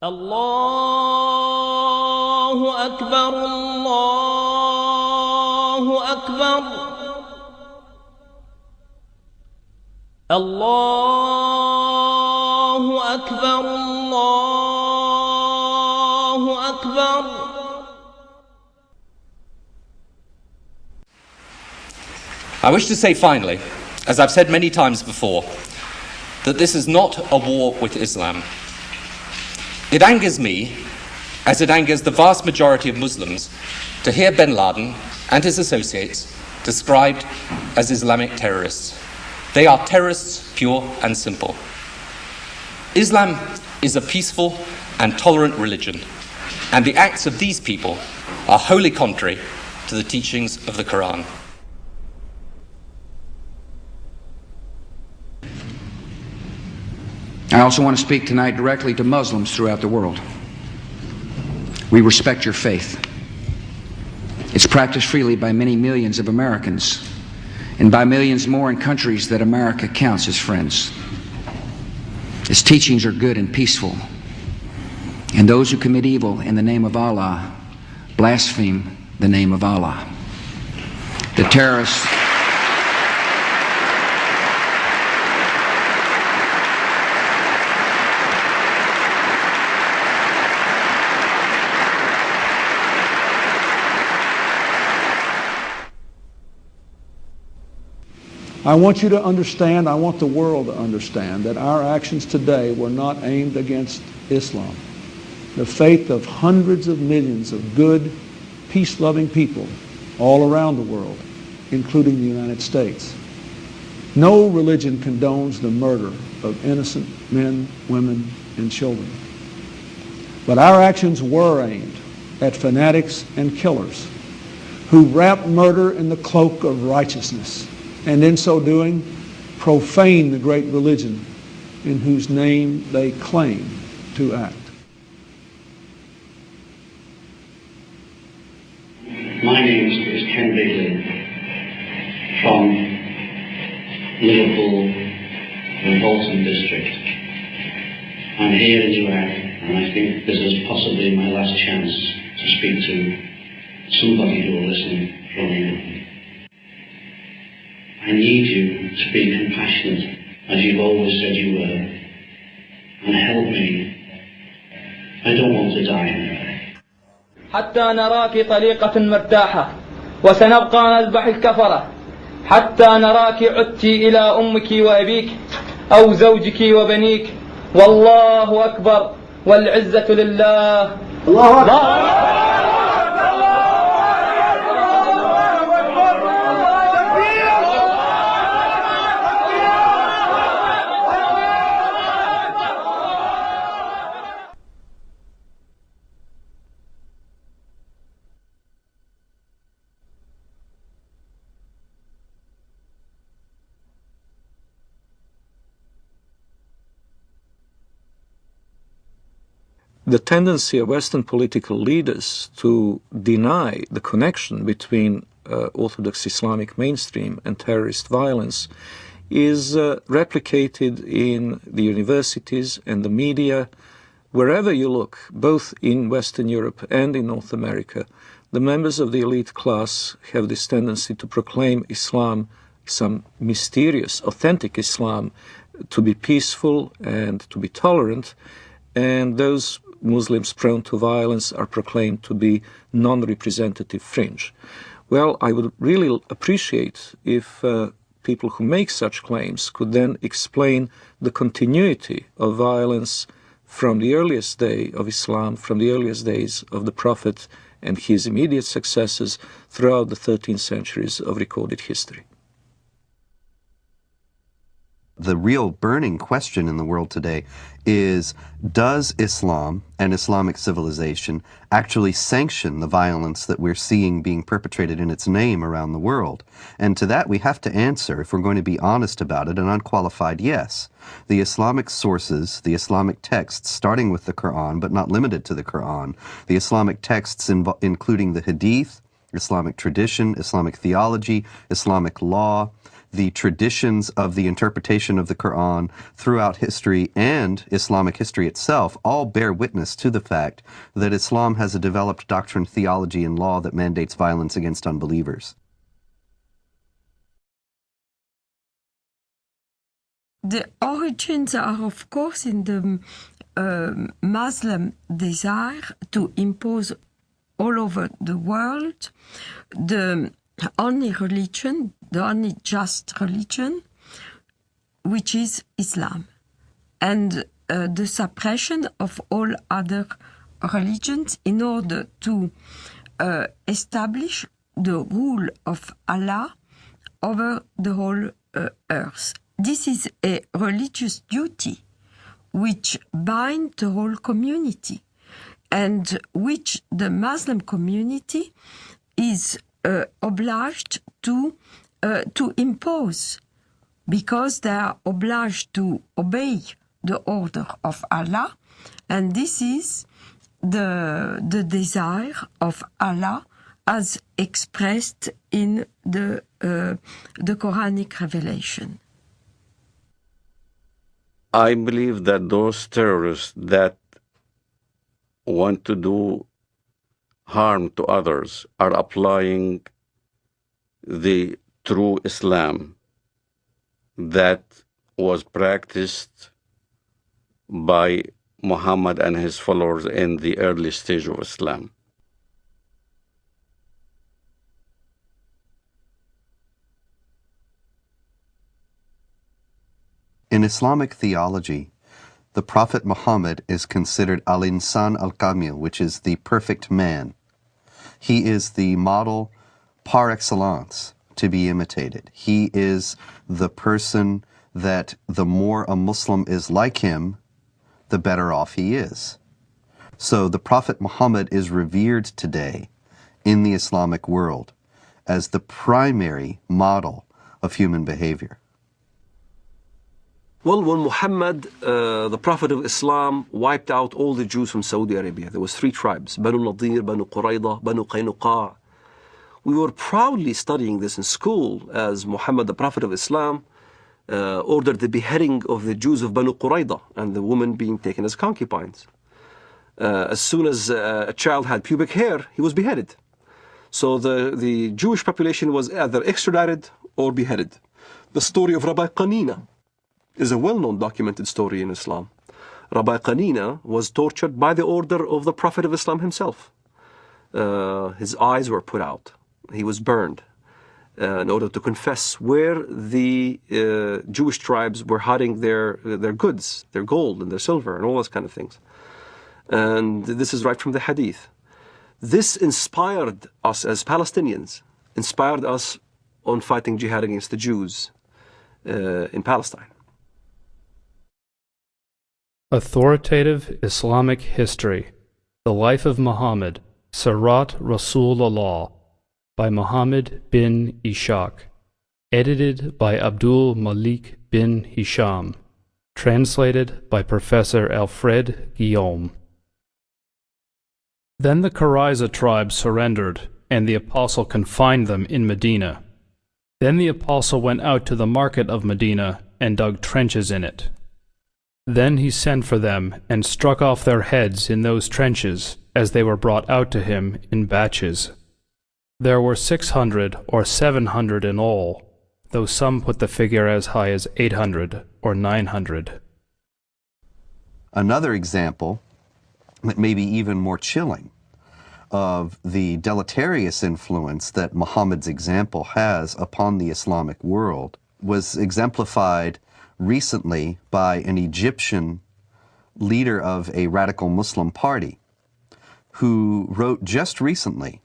الله أكبر الله أكبر الله أكبر الله أكبر. I wish to say finally, as I've said many times before, that this is not a war with Islam. It angers me, as it angers the vast majority of Muslims, to hear bin Laden and his associates described as Islamic terrorists. They are terrorists, pure and simple. Islam is a peaceful and tolerant religion, and the acts of these people are wholly contrary to the teachings of the Quran. I also want to speak tonight directly to Muslims throughout the world. We respect your faith. It's practiced freely by many millions of Americans and by millions more in countries that America counts as friends. Its teachings are good and peaceful, and those who commit evil in the name of Allah blaspheme the name of Allah. The terrorists I want you to understand, I want the world to understand that our actions today were not aimed against Islam. The faith of hundreds of millions of good, peace-loving people all around the world, including the United States. No religion condones the murder of innocent men, women, and children. But our actions were aimed at fanatics and killers who wrap murder in the cloak of righteousness, and in so doing, profane the great religion in whose name they claim to act. My name is Ken Bigley from Liverpool and Bolton district. I'm here in Iraq, and I think this is possibly my last chance to speak to somebody who will listen from you. I need you to be compassionate, as you've always said you were, and help me. I don't want to die. حتى نراك طليقة مرتاحة وسنبقى نذبح الكفرة حتى نراك عدت إلى أمك وأبيك أو زوجك وبنيك والله أكبر والعزة لله. الله أكبر. The tendency of Western political leaders to deny the connection between Orthodox Islamic mainstream and terrorist violence is replicated in the universities and the media. Wherever you look, both in Western Europe and in North America, the members of the elite class have this tendency to proclaim Islam, some mysterious, authentic Islam, to be peaceful and to be tolerant, and those Muslims prone to violence are proclaimed to be non-representative fringe. Well, I would really appreciate if people who make such claims could then explain the continuity of violence from the earliest day of Islam, from the earliest days of the Prophet and his immediate successors throughout the 13 centuries of recorded history. The real burning question in the world today is, does Islam and Islamic civilization actually sanction the violence that we're seeing being perpetrated in its name around the world? And to that we have to answer, if we're going to be honest about it, an unqualified yes. The Islamic sources, the Islamic texts, starting with the Quran, but not limited to the Quran, the Islamic texts including the Hadith, Islamic tradition, Islamic theology, Islamic law, the traditions of the interpretation of the Quran throughout history and Islamic history itself all bear witness to the fact that Islam has a developed doctrine, theology, and law that mandates violence against unbelievers. The origins are, of course, in the Muslim desire to impose all over the world the only religion, the only just religion, which is Islam, and the suppression of all other religions in order to establish the rule of Allah over the whole earth. This is a religious duty which binds the whole community and which the Muslim community is obliged to impose, because they are obliged to obey the order of Allah, and this is the desire of Allah as expressed in the Quranic revelation. I believe that those terrorists that want to do harm to others are applying the true Islam that was practiced by Muhammad and his followers in the early stage of Islam. In Islamic theology, the Prophet Muhammad is considered al-insan al-kamil, which is the perfect man. He is the model par excellence to be imitated. He is the person that the more a Muslim is like him, the better off he is. So the Prophet Muhammad is revered today in the Islamic world as the primary model of human behavior. Well, when Muhammad, the Prophet of Islam, wiped out all the Jews from Saudi Arabia, there was 3 tribes, Banu Nadir, Banu Qurayda, Banu Qaynuqa. We were proudly studying this in school as Muhammad, the Prophet of Islam, ordered the beheading of the Jews of Banu Qurayda and the women being taken as concubines. As soon as a child had pubic hair, he was beheaded. So the Jewish population was either extradited or beheaded. The story of Rabbi Qanina is a well-known documented story in Islam. Rabbi Qanina was tortured by the order of the Prophet of Islam himself. His eyes were put out. He was burned in order to confess where the Jewish tribes were hiding their goods, their gold and their silver and all those kind of things. And this is right from the Hadith. This inspired us as Palestinians, inspired us on fighting jihad against the Jews in Palestine. Authoritative Islamic History, The Life of Muhammad, Sirat Rasulullah, by Muhammad bin Ishaq, edited by Abdul Malik bin Hisham, translated by Professor Alfred Guillaume. Then the Qurayza tribe surrendered, and the apostle confined them in Medina. Then the apostle went out to the market of Medina and dug trenches in it. Then he sent for them and struck off their heads in those trenches as they were brought out to him in batches. There were 600 or 700 in all, though some put the figure as high as 800 or 900. Another example, that may be even more chilling, of the deleterious influence that Muhammad's example has upon the Islamic world was exemplified recently by an Egyptian leader of a radical Muslim party who wrote just recently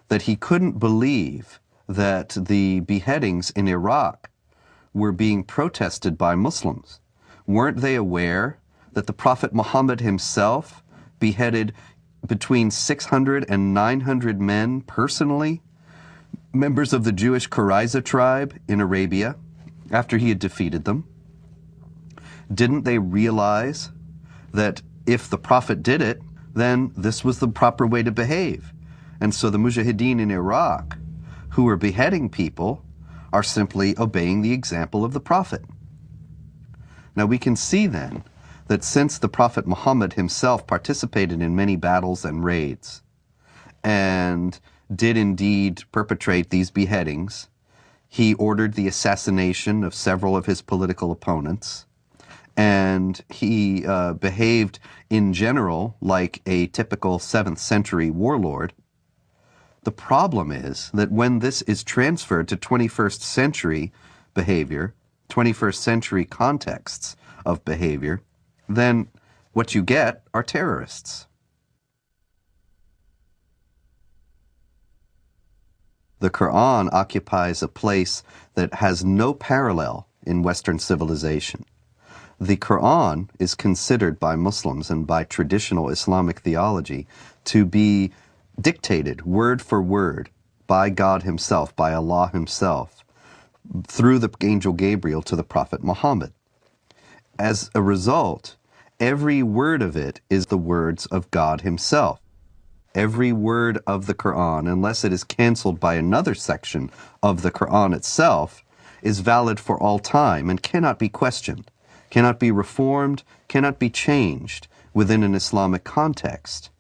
that he couldn't believe that the beheadings in Iraq were being protested by Muslims. Weren't they aware that the Prophet Muhammad himself beheaded between 600 and 900 men personally, members of the Jewish Qurayza tribe in Arabia, after he had defeated them? Didn't they realize that if the Prophet did it, then this was the proper way to behave? And so the Mujahideen in Iraq, who were beheading people, are simply obeying the example of the Prophet. Now we can see then that since the Prophet Muhammad himself participated in many battles and raids, and did indeed perpetrate these beheadings, he ordered the assassination of several of his political opponents, and he behaved in general like a typical 7th century warlord. The problem is that when this is transferred to 21st century behavior, 21st century contexts of behavior, then what you get are terrorists. The Quran occupies a place that has no parallel in Western civilization. The Quran is considered by Muslims and by traditional Islamic theology to be dictated word for word by God himself, by Allah himself, through the angel Gabriel to the Prophet Muhammad. As a result, every word of it is the words of God himself. Every word of the Quran, unless it is canceled by another section of the Quran itself, is valid for all time and cannot be questioned, cannot be reformed, cannot be changed within an Islamic context.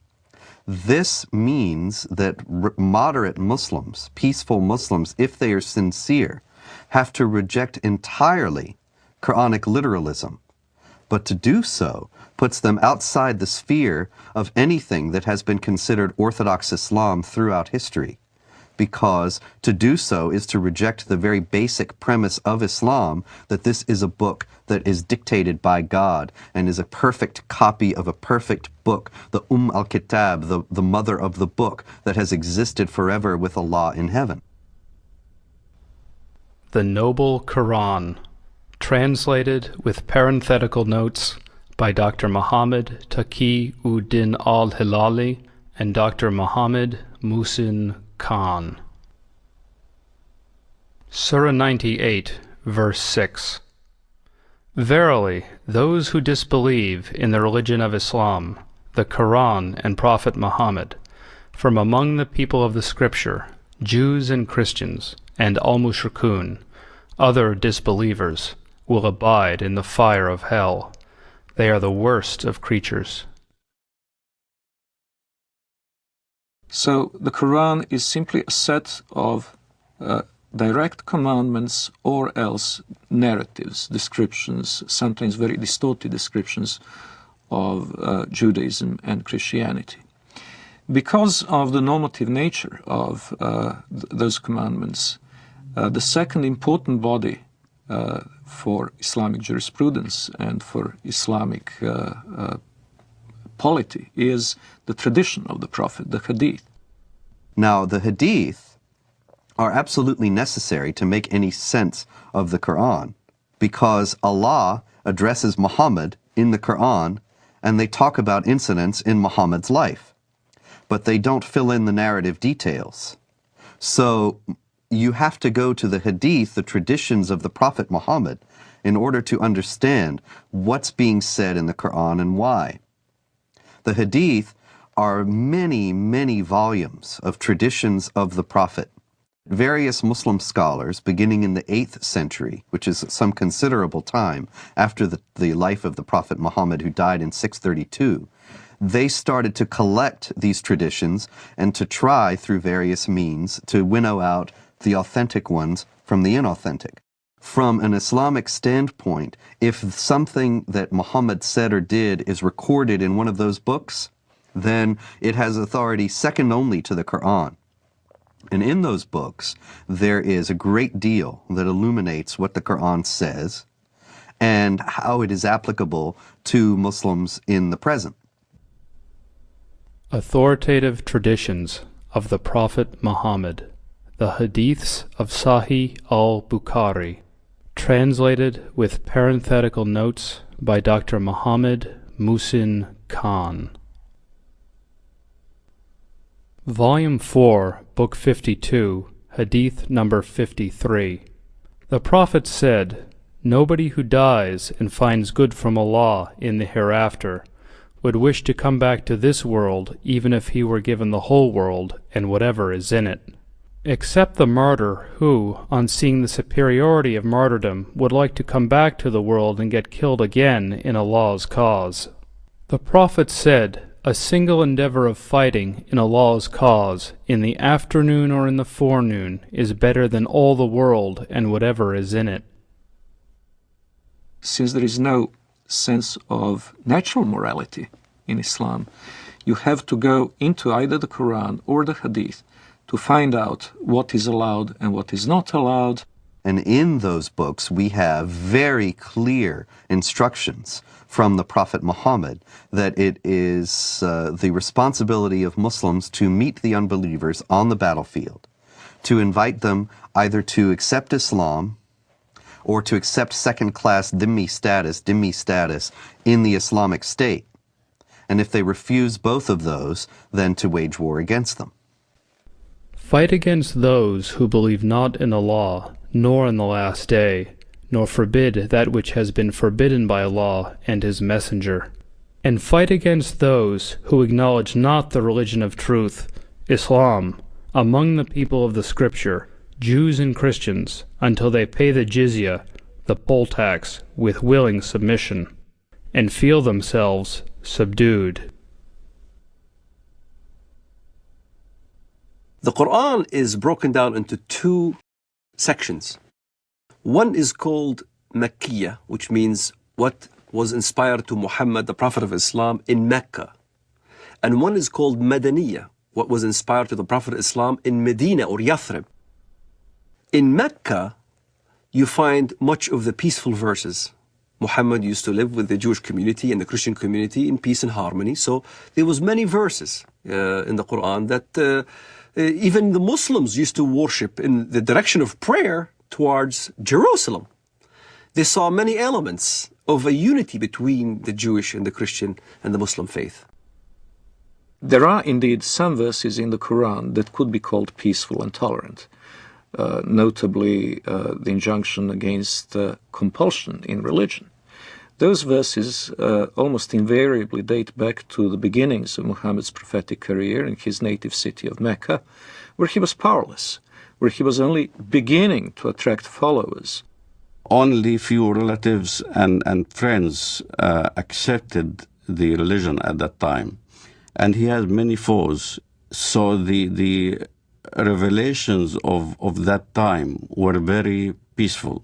This means that moderate Muslims, peaceful Muslims, if they are sincere, have to reject entirely Quranic literalism. But to do so puts them outside the sphere of anything that has been considered Orthodox Islam throughout history, because to do so is to reject the very basic premise of Islam, that this is a book that is dictated by God and is a perfect copy of a perfect book, the al-Kitab, the mother of the book that has existed forever with Allah in heaven. The Noble Quran, translated with parenthetical notes by Dr. Muhammad Taqi-ud-Din al-Hilali and Dr. Muhammad Muhsin Khan. Surah 98, verse 6. Verily, those who disbelieve in the religion of Islam, the Quran and Prophet Muhammad, from among the people of the Scripture, Jews and Christians, and al-Mushrikun, other disbelievers, will abide in the fire of hell. They are the worst of creatures. So the Quran is simply a set of direct commandments or else narratives, descriptions, sometimes very distorted descriptions of Judaism and Christianity. Because of the normative nature of those commandments, the second important body for Islamic jurisprudence and for Islamic polity is the tradition of the Prophet, the Hadith. Now, the Hadith are absolutely necessary to make any sense of the Quran, because Allah addresses Muhammad in the Quran and they talk about incidents in Muhammad's life, but they don't fill in the narrative details. So you have to go to the Hadith, the traditions of the Prophet Muhammad, in order to understand what's being said in the Quran and why. The Hadith are many, many volumes of traditions of the Prophet. Various Muslim scholars, beginning in the 8th century, which is some considerable time after the life of the Prophet Muhammad, who died in 632, they started to collect these traditions and to try, through various means, to winnow out the authentic ones from the inauthentic. From an Islamic standpoint, if something that Muhammad said or did is recorded in one of those books, then it has authority second only to the Quran. And in those books, there is a great deal that illuminates what the Quran says and how it is applicable to Muslims in the present. Authoritative traditions of the Prophet Muhammad, the Hadiths of Sahih al-Bukhari, translated with parenthetical notes by Dr. Muhammad Muhsin Khan. Volume 4, Book 52, Hadith number 53. The Prophet said, "Nobody who dies and finds good from Allah in the hereafter would wish to come back to this world even if he were given the whole world and whatever is in it. except the martyr who, on seeing the superiority of martyrdom, would like to come back to the world and get killed again in Allah's cause. The Prophet said, "A single endeavor of fighting in Allah's cause, in the afternoon or in the forenoon, is better than all the world and whatever is in it." Since there is no sense of natural morality in Islam, you have to go into either the Quran or the Hadith to find out what is allowed and what is not allowed. And in those books, we have very clear instructions from the Prophet Muhammad that it is the responsibility of Muslims to meet the unbelievers on the battlefield, to invite them either to accept Islam or to accept second-class dhimmi status in the Islamic State. And if they refuse both of those, then to wage war against them. Fight against those who believe not in Allah, nor in the last day, nor forbid that which has been forbidden by Allah and His Messenger. And fight against those who acknowledge not the religion of truth, Islam, among the people of the Scripture, Jews and Christians, until they pay the jizya, the poll tax, with willing submission, and feel themselves subdued. The Quran is broken down into two sections. One is called Makkiyah, which means what was inspired to Muhammad, the Prophet of Islam, in Mecca. And one is called Madaniyah, what was inspired to the Prophet of Islam in Medina or Yathrib. In Mecca, you find much of the peaceful verses. Muhammad used to live with the Jewish community and the Christian community in peace and harmony. So there was many verses in the Quran that even the Muslims used to worship in the direction of prayer towards Jerusalem. They saw many elements of a unity between the Jewish and the Christian and the Muslim faith. There are indeed some verses in the Quran that could be called peaceful and tolerant. Notably the injunction against compulsion in religion. Those verses almost invariably date back to the beginnings of Muhammad's prophetic career in his native city of Mecca, where he was powerless, where he was only beginning to attract followers. Only few relatives and friends accepted the religion at that time. And he had many foes. So the revelations of that time were very peaceful.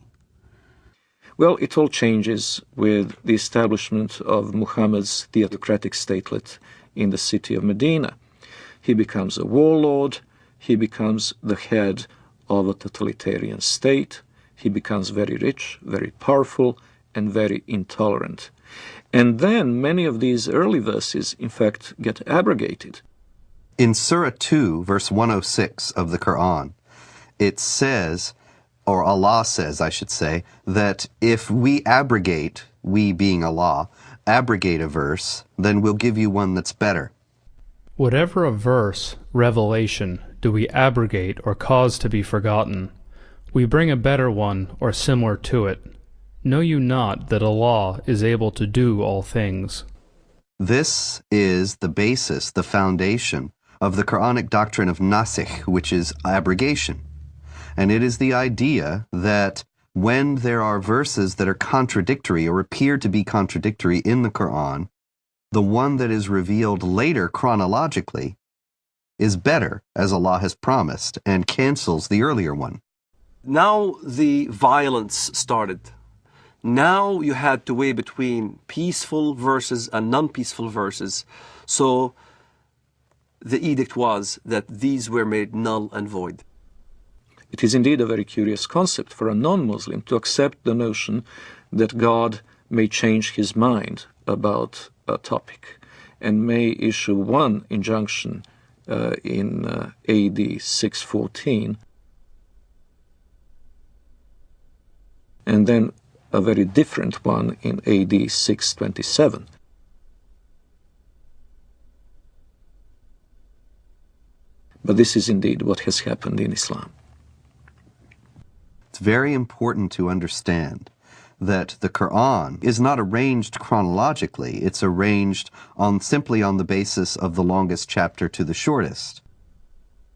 Well, it all changes with the establishment of Muhammad's theocratic statelet in the city of Medina. He becomes a warlord, he becomes the head of a totalitarian state, he becomes very rich, very powerful, and very intolerant. And then many of these early verses, in fact, get abrogated. In Surah 2, verse 106 of the Quran, it says, or Allah says, I should say, that if we abrogate, we being Allah, abrogate a verse, then we'll give you one that's better. Whatever a verse, revelation, do we abrogate or cause to be forgotten, we bring a better one or similar to it. Know you not that Allah is able to do all things? This is the basis, the foundation of the Quranic doctrine of nasikh, which is abrogation. And it is the idea that when there are verses that are contradictory or appear to be contradictory in the Quran, the one that is revealed later chronologically is better, as Allah has promised, and cancels the earlier one. Now the violence started. Now you had to weigh between peaceful verses and non-peaceful verses. So the edict was that these were made null and void. It is indeed a very curious concept for a non-Muslim to accept the notion that God may change his mind about a topic and may issue one injunction in AD 614 and then a very different one in AD 627. But this is indeed what has happened in Islam. It's very important to understand that the Quran is not arranged chronologically. It's arranged simply on the basis of the longest chapter to the shortest.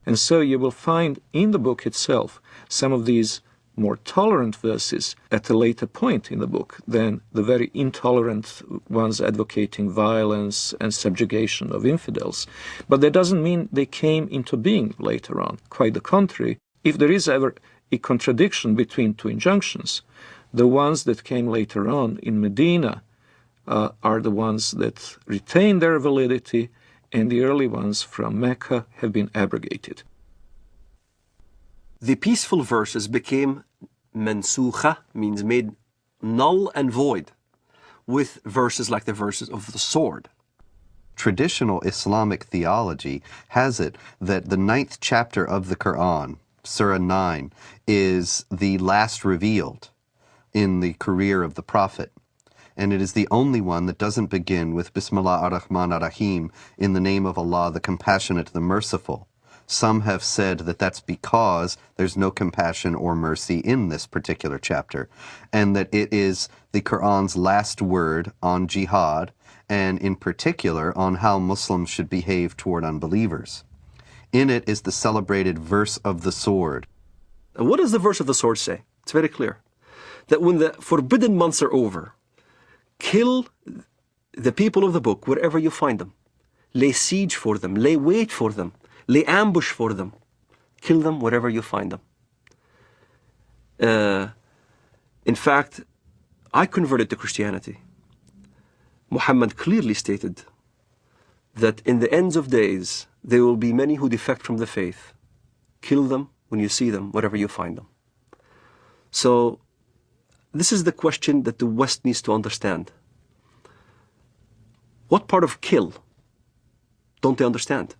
And so you will find in the book itself some of these more tolerant verses at a later point in the book than the very intolerant ones advocating violence and subjugation of infidels. But that doesn't mean they came into being later on. Quite the contrary. If there is ever a contradiction between two injunctions, the ones that came later on in Medina are the ones that retain their validity, and the early ones from Mecca have been abrogated. The peaceful verses became mansukha, means made null and void, with verses like the verses of the sword. Traditional Islamic theology has it that the 9th chapter of the Quran, Surah 9, is the last revealed in the career of the Prophet. And it is the only one that doesn't begin with Bismillah ar-Rahman ar-Rahim, in the name of Allah, the Compassionate, the Merciful. Some have said that that's because there's no compassion or mercy in this particular chapter, and that it is the Quran's last word on jihad, and in particular on how Muslims should behave toward unbelievers. In it is the celebrated verse of the sword. And what does the verse of the sword say? It's very clear. That when the forbidden months are over, kill the people of the book wherever you find them. Lay siege for them, lay wait for them, lay ambush for them. Kill them wherever you find them. In fact, I converted to Christianity. Muhammad clearly stated that in the ends of days, there will be many who defect from the faith. Kill them when you see them, wherever you find them. So, this is the question that the West needs to understand. What part of kill don't they understand?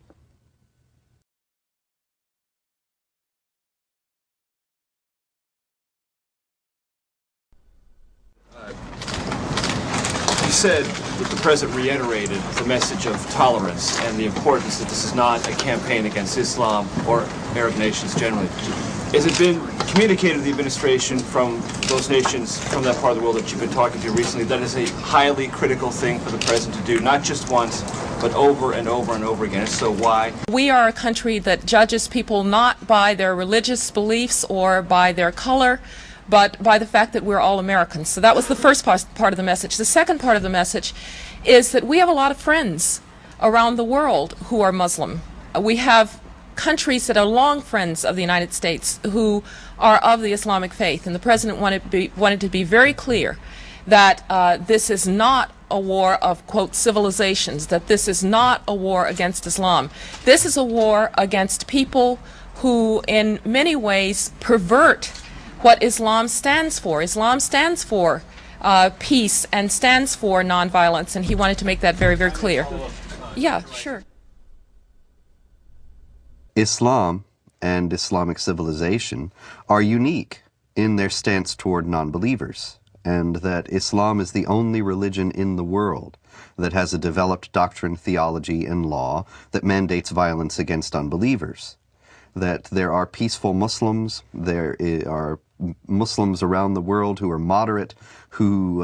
You said that the President reiterated the message of tolerance and the importance that this is not a campaign against Islam or Arab nations generally. Has it been communicated to the administration from those nations, from that part of the world that you've been talking to recently, that is a highly critical thing for the President to do, not just once, but over and over and over again? If so, why? We are a country that judges people not by their religious beliefs or by their color, but by the fact that we're all Americans. So that was the first part of the message. The second part of the message is that we have a lot of friends around the world who are Muslim. We have countries that are long friends of the United States who are of the Islamic faith, and the President wanted to be very clear that this is not a war of, quote, civilizations, that this is not a war against Islam. This is a war against people who in many ways pervert what Islam stands for. Islam stands for peace and stands for nonviolence, and he wanted to make that very, very clear. Yeah, sure. Islam and Islamic civilization are unique in their stance toward non-believers, and that Islam is the only religion in the world that has a developed doctrine, theology, and law that mandates violence against unbelievers. That there are peaceful Muslims, there are Muslims around the world who are moderate, who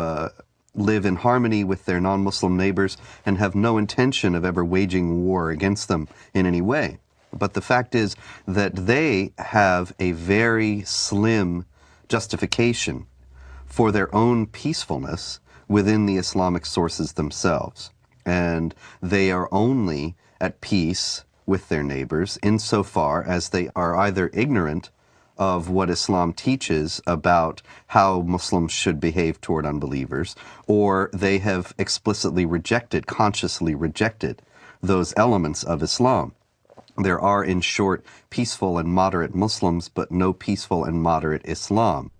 live in harmony with their non-Muslim neighbors and have no intention of ever waging war against them in any way. But the fact is that they have a very slim justification for their own peacefulness within the Islamic sources themselves. And they are only at peace with their neighbors insofar as they are either ignorant of what Islam teaches about how Muslims should behave toward unbelievers, or they have explicitly rejected, consciously rejected, those elements of Islam. There are, in short, peaceful and moderate Muslims, but no peaceful and moderate Islam.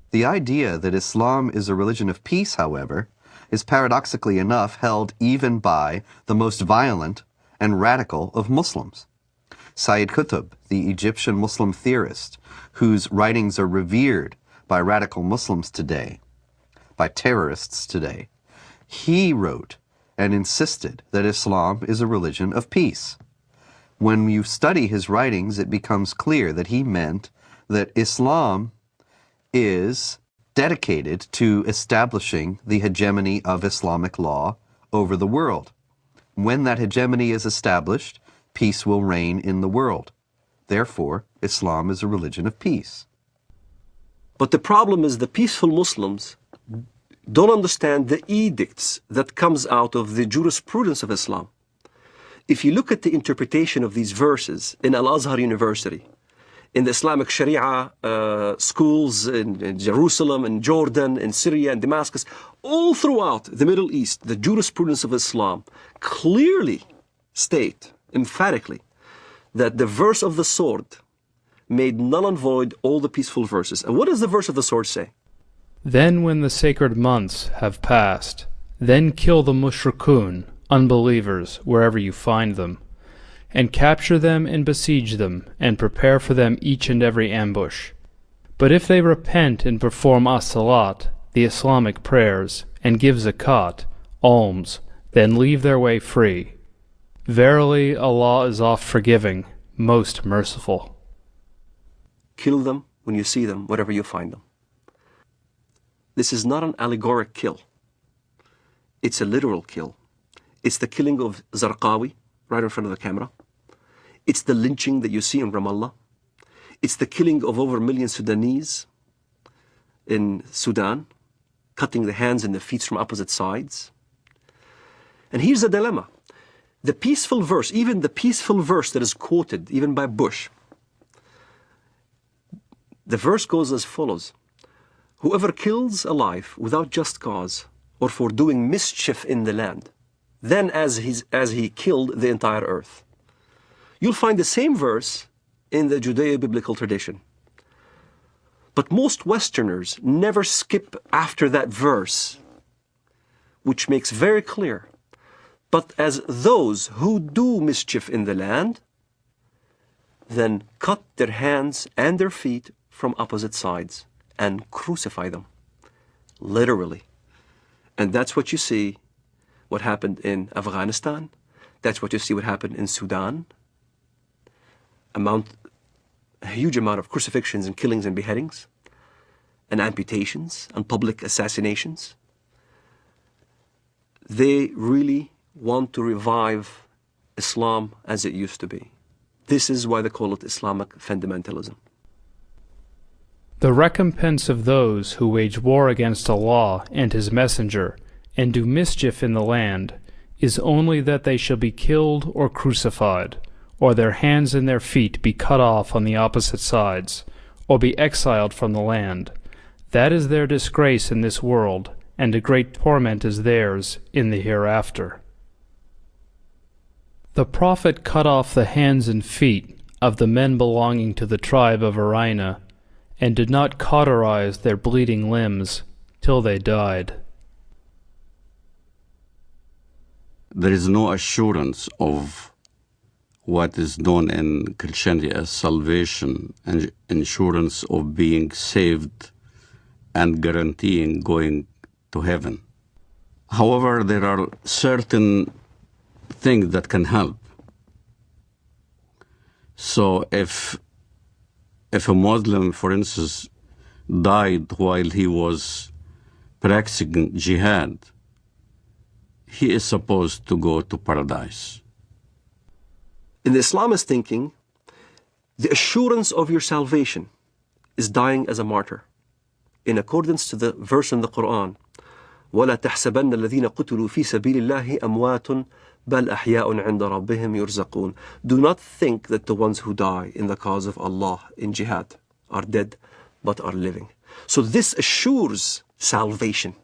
The idea that Islam is a religion of peace, however, is paradoxically enough held even by the most violent and radical of Muslims. Sayyid Qutb, the Egyptian Muslim theorist, whose writings are revered by radical Muslims today, by terrorists today, he wrote and insisted that Islam is a religion of peace. When you study his writings, it becomes clear that he meant that Islam is dedicated to establishing the hegemony of Islamic law over the world. When that hegemony is established, peace will reign in the world. Therefore, Islam is a religion of peace. But the problem is the peaceful Muslims don't understand the edicts that comes out of the jurisprudence of Islam. If you look at the interpretation of these verses in Al-Azhar University, in the Islamic Sharia schools in Jerusalem, in Jordan, in Syria, and Damascus, all throughout the Middle East, the jurisprudence of Islam clearly state, emphatically, that the verse of the sword made null and void all the peaceful verses. And what does the verse of the sword say? Then when the sacred months have passed, then kill the mushrikun, unbelievers, wherever you find them, and capture them and besiege them, and prepare for them each and every ambush. But if they repent and perform as-salat, the Islamic prayers, and give zakat, alms, then leave their way free. Verily, Allah is oft-forgiving, most merciful. Kill them when you see them, wherever you find them. This is not an allegoric kill. It's a literal kill. It's the killing of Zarqawi right in front of the camera. It's the lynching that you see in Ramallah. It's the killing of over 1 million Sudanese in Sudan, cutting the hands and the feet from opposite sides. And here's the dilemma. The peaceful verse, even the peaceful verse that is quoted, even by Bush, the verse goes as follows. Whoever kills a life without just cause or for doing mischief in the land, then as he killed the entire earth. You'll find the same verse in the Judeo-biblical tradition. But most Westerners never skip after that verse, which makes very clear, but as those who do mischief in the land, then cut their hands and their feet from opposite sides and crucify them, literally. And that's what you see, what happened in Afghanistan. That's what you see what happened in Sudan. A huge amount of crucifixions and killings and beheadings and amputations and public assassinations. They really want to revive Islam as it used to be. This is why they call it Islamic fundamentalism. The recompense of those who wage war against Allah and His Messenger and do mischief in the land is only that they shall be killed or crucified, or their hands and their feet be cut off on the opposite sides, or be exiled from the land. That is their disgrace in this world, and a great torment is theirs in the hereafter. The Prophet cut off the hands and feet of the men belonging to the tribe of Arina, and did not cauterize their bleeding limbs till they died. There is no assurance of what is known in Christianity as salvation and insurance of being saved and guaranteeing going to heaven. However, there are certain things that can help. So if a Muslim, for instance, died while he was practicing jihad, he is supposed to go to paradise. In the Islamist thinking, the assurance of your salvation is dying as a martyr. In accordance to the verse in the Quran, وَلَا تَحْسَبَنَّ الَّذِينَ قُتِلُوا فِي سَبِيلِ اللَّهِ أَمْوَاتٌ بَلْ أَحْيَاءٌ عِنْدَ رَبِّهِمْ يُرْزَقُونَ. Do not think that the ones who die in the cause of Allah in jihad are dead, but are living. So this assures salvation.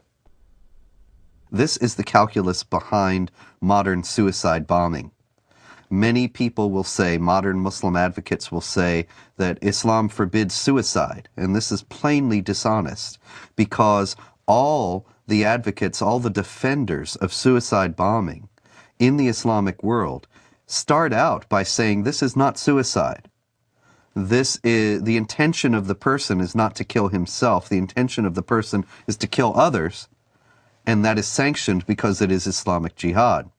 This is the calculus behind modern suicide bombing. Many people will say, modern Muslim advocates will say, that Islam forbids suicide, and this is plainly dishonest, because all the advocates, all the defenders of suicide bombing in the Islamic world start out by saying this is not suicide. This is, the intention of the person is not to kill himself, the intention of the person is to kill others, and that is sanctioned because it is Islamic jihad.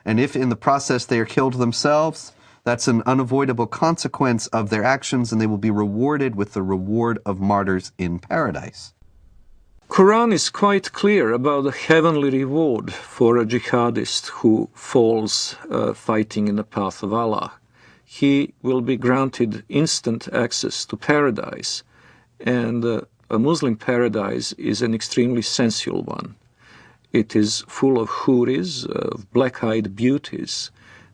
And if in the process they are killed themselves, that's an unavoidable consequence of their actions, and they will be rewarded with the reward of martyrs in paradise. Quran is quite clear about the heavenly reward for a jihadist who falls fighting in the path of Allah. he will be granted instant access to paradise. And a Muslim paradise is an extremely sensual one. It is full of houris, of black-eyed beauties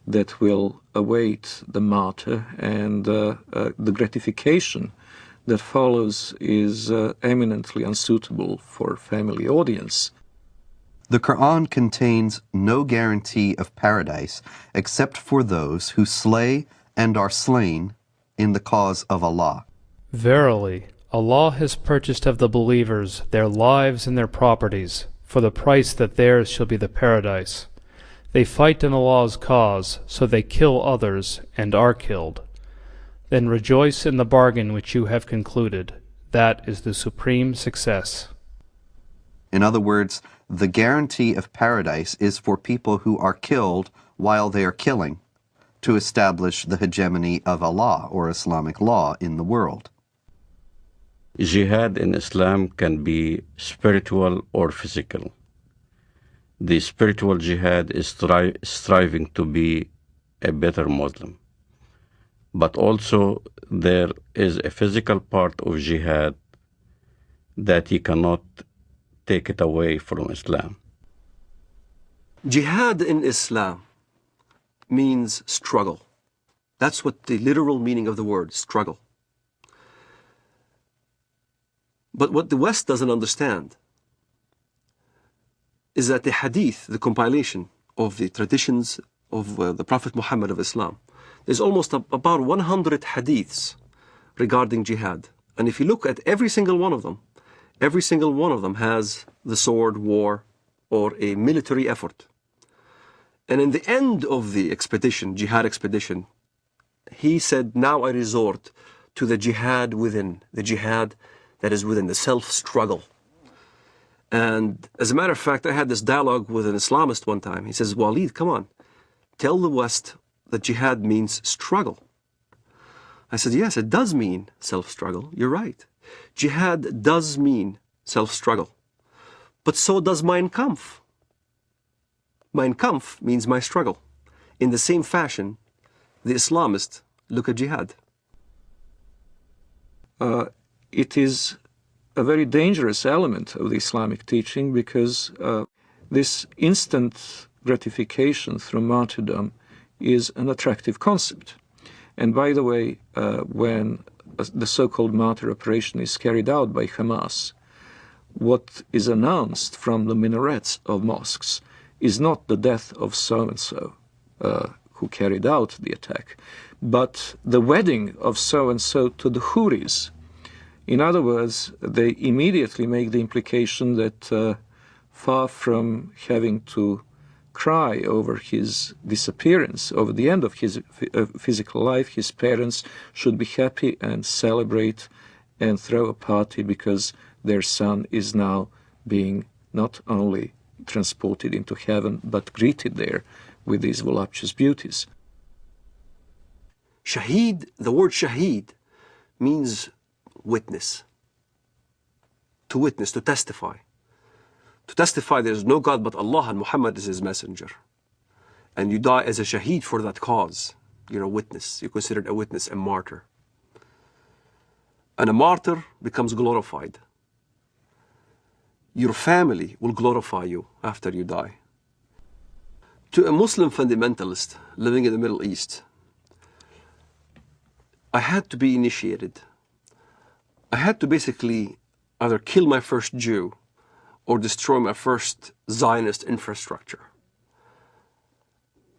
that will await the martyr, and the gratification that follows is eminently unsuitable for family audience. The Quran contains no guarantee of paradise except for those who slay and are slain in the cause of Allah. Verily, Allah has purchased of the believers their lives and their properties, for the price that theirs shall be the paradise. They fight in Allah's cause, so they kill others and are killed. Then rejoice in the bargain which you have concluded. That is the supreme success. In other words, the guarantee of paradise is for people who are killed while they are killing, to establish the hegemony of Allah or Islamic law in the world. Jihad in Islam can be spiritual or physical. The spiritual jihad is striving to be a better Muslim. But also there is a physical part of jihad that you cannot take it away from Islam. Jihad in Islam means struggle. That's what the literal meaning of the word, struggle. But what the West doesn't understand is that the hadith, the compilation of the traditions of the Prophet Muhammad of Islam, there's almost about 100 hadiths regarding jihad. And if you look at every single one of them has the sword, war, or a military effort. And in the end of the expedition, jihad expedition, he said, now I resort to the jihad within, the jihad that is within, the self-struggle. And as a matter of fact, I had this dialogue with an Islamist one time. He says, Walid, come on, tell the West that jihad means struggle. I said, yes, it does mean self-struggle. You're right. Jihad does mean self-struggle. But so does Mein Kampf. Mein Kampf means my struggle. In the same fashion, the Islamists look at jihad. It is a very dangerous element of the Islamic teaching because this instant gratification through martyrdom is an attractive concept. And by the way, when the so-called martyr operation is carried out by Hamas, what is announced from the minarets of mosques is not the death of so-and-so who carried out the attack, but the wedding of so-and-so to the houris. In other words, they immediately make the implication that far from having to cry over his disappearance, over the end of his physical life, his parents should be happy and celebrate and throw a party because their son is now being not only transported into heaven, but greeted there with these voluptuous beauties. Shaheed, the word shaheed, means witness. To witness, to testify. To testify there is no God but Allah and Muhammad is His messenger. And you die as a shaheed for that cause. You're a witness. You're considered a witness, a martyr. And a martyr becomes glorified. Your family will glorify you after you die. To a Muslim fundamentalist living in the Middle East, I had to be initiated. I had to basically either kill my first Jew or destroy my first Zionist infrastructure.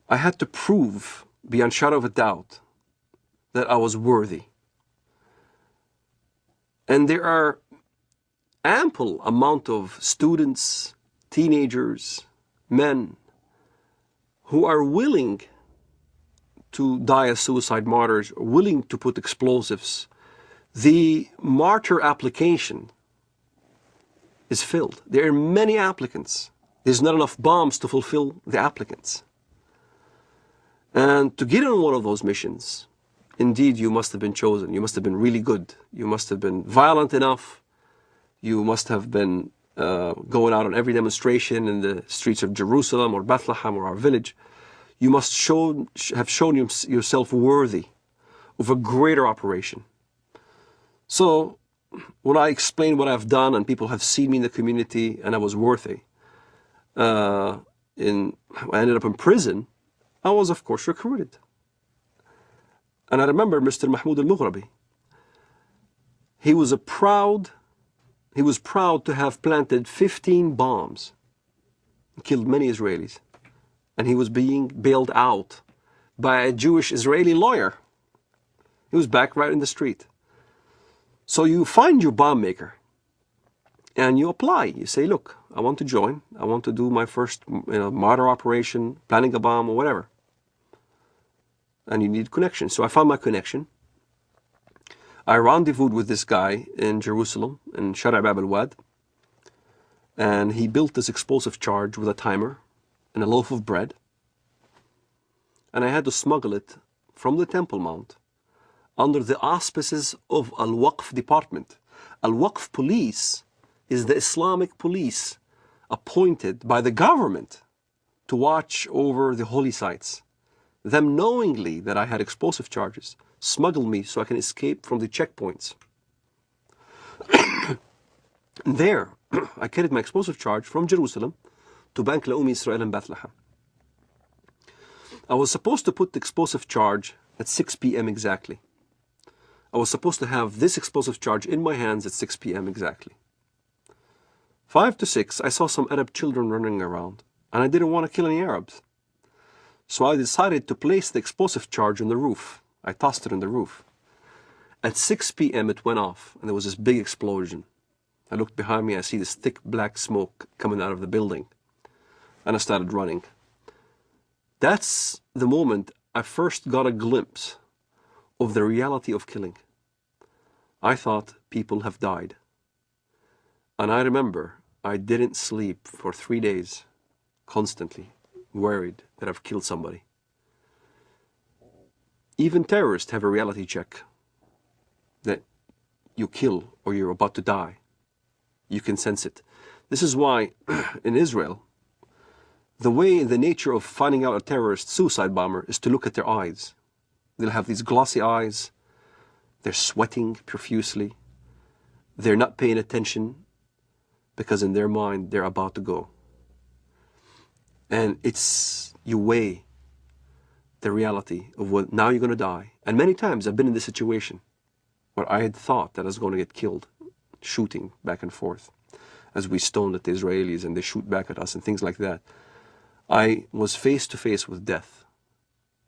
I had to prove, beyond shadow of a doubt, that I was worthy. And there are ample amount of students, teenagers, men, who are willing to die as suicide martyrs, willing to put explosives. The martyr application is filled. There are many applicants. There's not enough bombs to fulfill the applicants. And to get on one of those missions, indeed you must have been chosen. You must have been really good. You must have been violent enough. You must have been going out on every demonstration in the streets of Jerusalem or Bethlehem or our village. You must have shown yourself worthy of a greater operation. So when I explain what I've done and people have seen me in the community and I was worthy, I ended up in prison, I was of course recruited. And I remember Mr. Mahmoud al-Mughrabi. He was proud to have planted 15 bombs, killed many Israelis. And he was being bailed out by a Jewish Israeli lawyer. He was back right in the street. So you find your bomb maker and you apply. You say, look, I want to join. I want to do my first martyr operation, planning a bomb or whatever. And you need connection. So I found my connection. I rendezvoused with this guy in Jerusalem, in Shara' Bab al-Wad. And he built this explosive charge with a timer and a loaf of bread. And I had to smuggle it from the Temple Mount under the auspices of Al-Waqf department. Al-Waqf police is the Islamic police appointed by the government to watch over the holy sites. Them knowingly that I had explosive charges smuggled me so I can escape from the checkpoints. There, I carried my explosive charge from Jerusalem to Bank Leumi Israel in Bethlehem. I was supposed to put the explosive charge at 6 p.m. exactly. I was supposed to have this explosive charge in my hands at 6 p.m. exactly. 5 to 6, I saw some Arab children running around, and I didn't want to kill any Arabs. So I decided to place the explosive charge on the roof. I tossed it on the roof. At 6 p.m. it went off, and there was this big explosion. I looked behind me, I see this thick black smoke coming out of the building, and I started running. That's the moment I first got a glimpse of the reality of killing. I thought people have died. And I remember I didn't sleep for 3 days, constantly worried that I've killed somebody. Even terrorists have a reality check that you kill or you're about to die. You can sense it. This is why in Israel, the nature of finding out a terrorist suicide bomber is to look at their eyes. They'll have these glossy eyes. They're sweating profusely. They're not paying attention because in their mind, they're about to go. And you weigh the reality of what, now you're going to die. And many times I've been in this situation where I had thought that I was going to get killed, shooting back and forth as we stoned at the Israelis and they shoot back at us and things like that. I was face to face with death.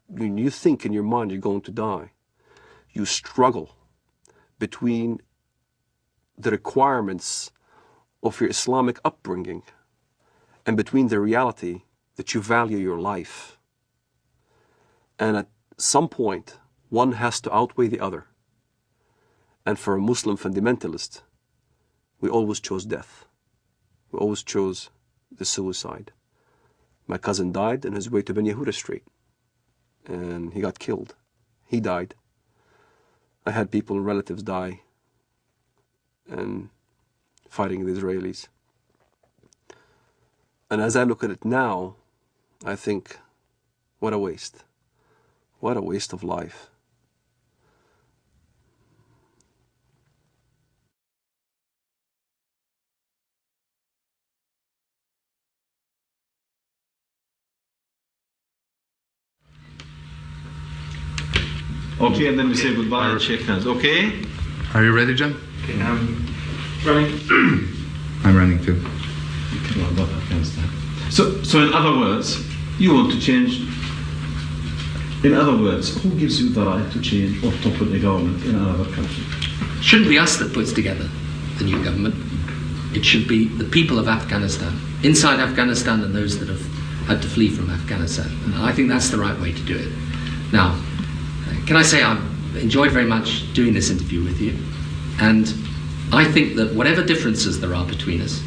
When you think in your mind you're going to die, you struggle between the requirements of your Islamic upbringing and between the reality that you value your life. And at some point, one has to outweigh the other. And for a Muslim fundamentalist, we always chose death. We always chose the suicide. My cousin died on his way to Ben Yehuda Street, and he got killed. He died. I had people and relatives die and fighting the Israelis. And as I look at it now, I think, what a waste. What a waste of life. Okay, and then we say goodbye and shake hands. Okay? Are you ready, John? Okay, I'm running. I'm running too. Well, not Afghanistan. So in other words, you want to change. In other words, who gives you the right to change or to put a government in another country? It shouldn't be us that puts together the new government. It should be the people of Afghanistan, inside Afghanistan and those that have had to flee from Afghanistan. And I think that's the right way to do it. Now, can I say I've enjoyed very much doing this interview with you, and I think that whatever differences there are between us,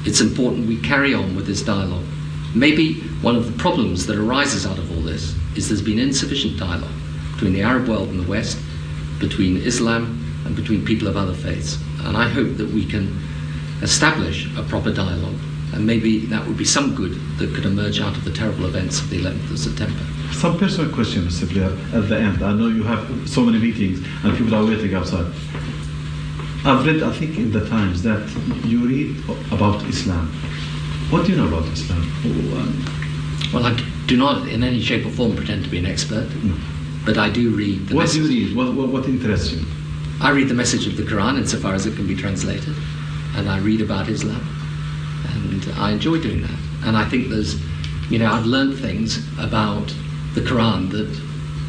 it's important we carry on with this dialogue. Maybe one of the problems that arises out of all this is there's been insufficient dialogue between the Arab world and the West, between Islam and between people of other faiths. And I hope that we can establish a proper dialogue And maybe that would be some good that could emerge out of the terrible events of the 11th of September. Some personal question, Mr. Blair, at the end. I know you have so many meetings and people are waiting outside. I've read, I think, in the Times that you read about Islam. What do you know about Islam? Well, I do not in any shape or form pretend to be an expert, but I do read the What do you read? What interests you? I read the message of the Quran insofar as it can be translated, and I read about Islam, and I enjoy doing that. And I think there's, I've learned things about the Quran that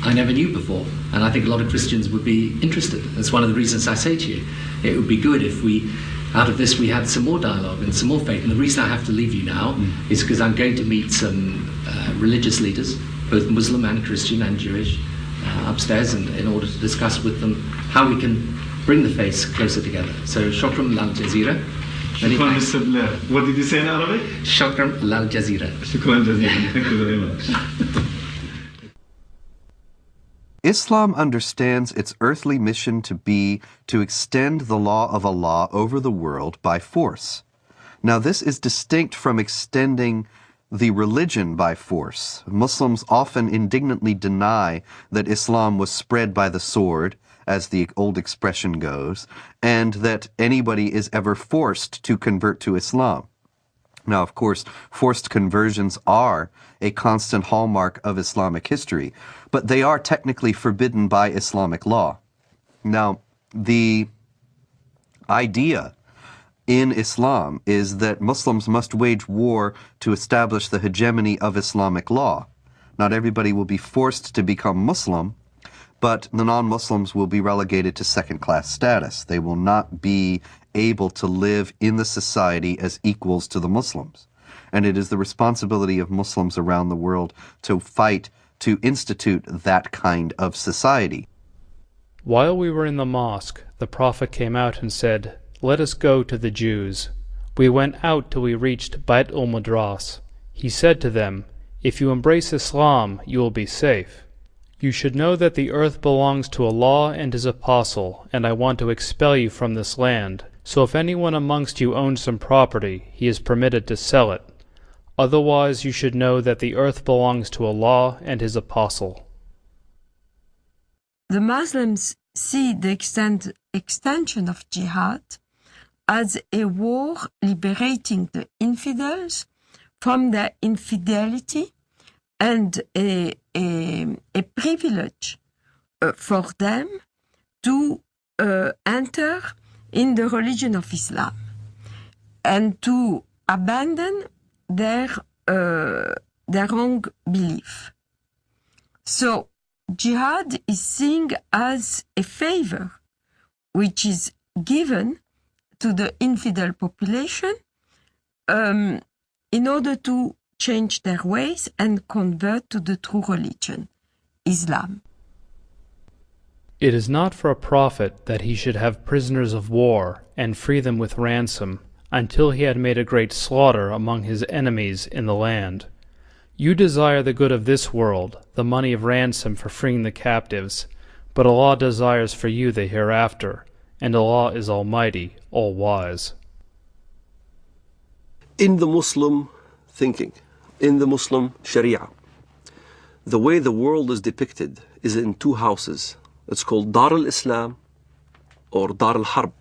I never knew before, and I think a lot of Christians would be interested. That's one of the reasons I say to you, it would be good if out of this we had some more dialogue and some more faith. And the reason I have to leave you now is because I'm going to meet some religious leaders, both Muslim and Christian and Jewish, upstairs, and in order to discuss with them how we can bring the faiths closer together. So, shukran lal jazeera. Shukran, Mr. Blair. What did you say in Arabic? Shukran lal jazeera. Shukran jazeera. Thank you very much. Islam understands its earthly mission to be to extend the law of Allah over the world by force. Now, this is distinct from extending the religion by force. Muslims often indignantly deny that Islam was spread by the sword, as the old expression goes, and that anybody is ever forced to convert to Islam. Now, of course, forced conversions are a constant hallmark of Islamic history, but they are technically forbidden by Islamic law. Now, the idea in Islam is that Muslims must wage war to establish the hegemony of Islamic law. Not everybody will be forced to become Muslim, but the non-Muslims will be relegated to second-class status. They will not be able to live in the society as equals to the Muslims. And it is the responsibility of Muslims around the world to fight to institute that kind of society. While we were in the mosque, the Prophet came out and said, "Let us go to the Jews." We went out till we reached Bait al-Madras. He said to them, "If you embrace Islam, you will be safe. You should know that the earth belongs to Allah and His Apostle, and I want to expel you from this land. So if anyone amongst you owns some property, he is permitted to sell it. Otherwise you should know that the earth belongs to Allah and His Apostle." The Muslims see the extension of jihad as a war liberating the infidels from their infidelity and a privilege for them to enter in the religion of Islam and to abandon their wrong belief. So jihad is seen as a favor which is given to the infidel population in order to change their ways and convert to the true religion, Islam. It is not for a prophet that he should have prisoners of war and free them with ransom until he had made a great slaughter among his enemies in the land. You desire the good of this world, the money of ransom for freeing the captives, but Allah desires for you the hereafter, and Allah is Almighty, All-Wise. In the Muslim thinking, in the Muslim Sharia, the way the world is depicted is in two houses. It's called Dar al-Islam or Dar al-Harb,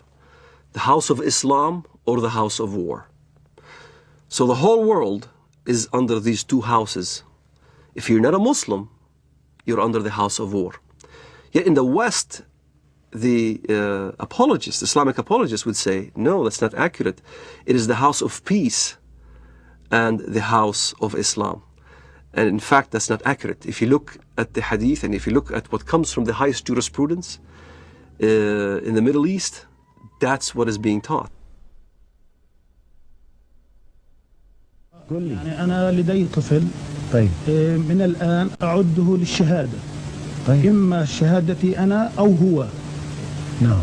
the house of Islam or the house of war. So the whole world is under these two houses. If you're not a Muslim, you're under the house of war. Yet in the West, the apologists, Islamic apologists would say, no, that's not accurate. It is the house of peace and the house of Islam. And in fact, that's not accurate. If you look at the hadith and if you look at what comes from the highest jurisprudence in the Middle East, that's what is being taught. يعني أنا لدي طفل من الآن أعده للشهادة إما شهادتي أنا أو هو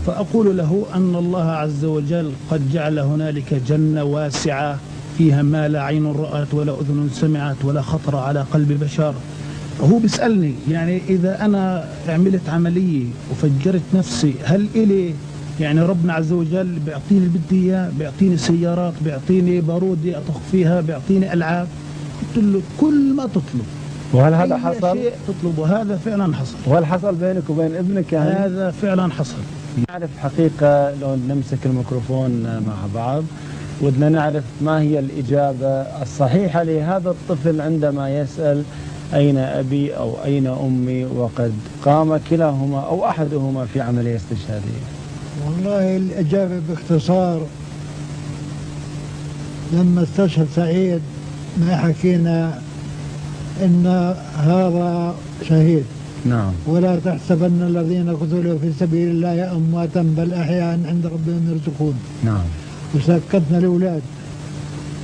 فأقول له أن الله عز وجل قد جعل هنالك جنة واسعة فيها ما لا عين رأت ولا أذن سمعت ولا خطر على قلب بشر. فهو بيسألني يعني إذا أنا عملت عملية وفجرت نفسي هل إلي يعني ربنا عز وجل بيعطيني اللي بدي اياه، بيعطيني سيارات، بيعطيني بارودي اطخ فيها، بيعطيني العاب. قلت له كل ما تطلب. وهل هذا أي حصل؟ شيء تطلبه هذا فعلا حصل. وهل حصل بينك وبين ابنك يعني؟ هذا فعلا حصل. نعرف حقيقة لو نمسك الميكروفون مع بعض، ودنا نعرف ما هي الإجابة الصحيحة لهذا الطفل عندما يسأل أين أبي أو أين أمي وقد قام كلاهما أو أحدهما في عملية استشهادية. والله الإجابة باختصار، لما استشهد سعيد ما حكينا إن هذا شهيد. نعم. ولا تحسبن الذين قتلوا في سبيل الله أمواتا بل أحياء عند ربهم يرزقون. نعم. وسكتنا الأولاد،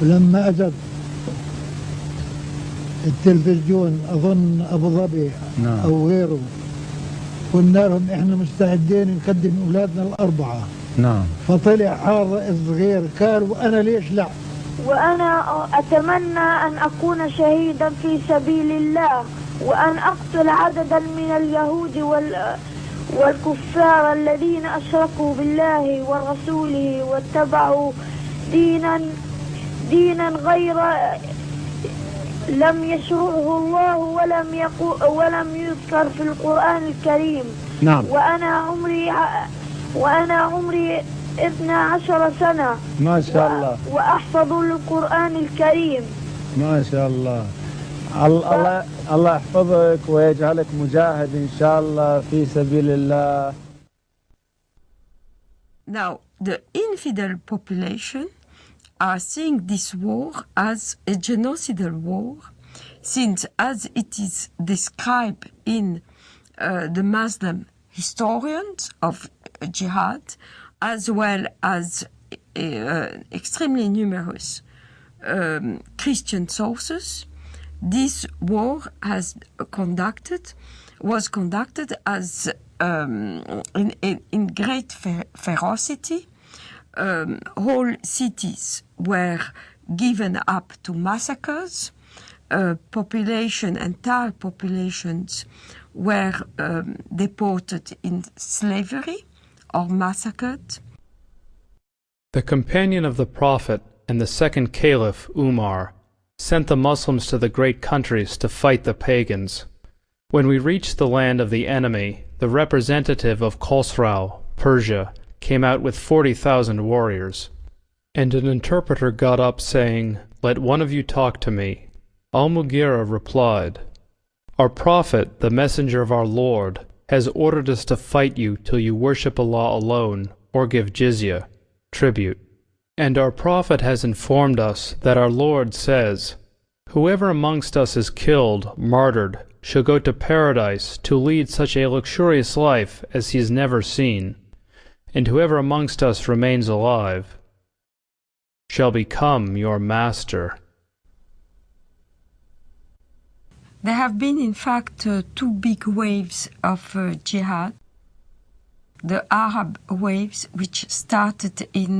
ولما أجت التلفزيون أظن أبو ظبي نعم. أو غيره، قلنا لهم إحنا مستعدين نقدم أولادنا الأربعة. نعم. فطلع هذا الصغير قال وأنا ليش لا؟ وأنا أتمنى أن أكون شهيدا في سبيل الله، وأن أقتل عددا من اليهود والكفار الذين أشركوا بالله ورسوله واتبعوا دينا غير لم يشرعه الله ولم يذكر في القرآن الكريم. نعم. وأنا عمري 12 سنة. ما شاء الله. وأحفظ القرآن الكريم. ما شاء الله. الله يحفظك ويجعلك مجاهد إن شاء الله في سبيل الله. Now, the infidel population are seeing this war as a genocidal war, since as it is described in the Muslim historians of jihad, as well as extremely numerous Christian sources, this war was conducted as in great ferocity. Whole cities were given up to massacres. Entire populations were deported in slavery or massacred. The companion of the Prophet and the second Caliph, Umar, sent the Muslims to the great countries to fight the pagans. When we reached the land of the enemy, the representative of Khosrau, Persia, came out with 40,000 warriors. And an interpreter got up saying, "Let one of you talk to me." Al-Mughira replied, "Our Prophet, the Messenger of our Lord, has ordered us to fight you till you worship Allah alone, or give jizya, tribute. And our Prophet has informed us that our Lord says, 'Whoever amongst us is killed, martyred, shall go to paradise to lead such a luxurious life as he has never seen, and whoever amongst us remains alive shall become your master.'" There have been, in fact, two big waves of jihad. The Arab waves, which started in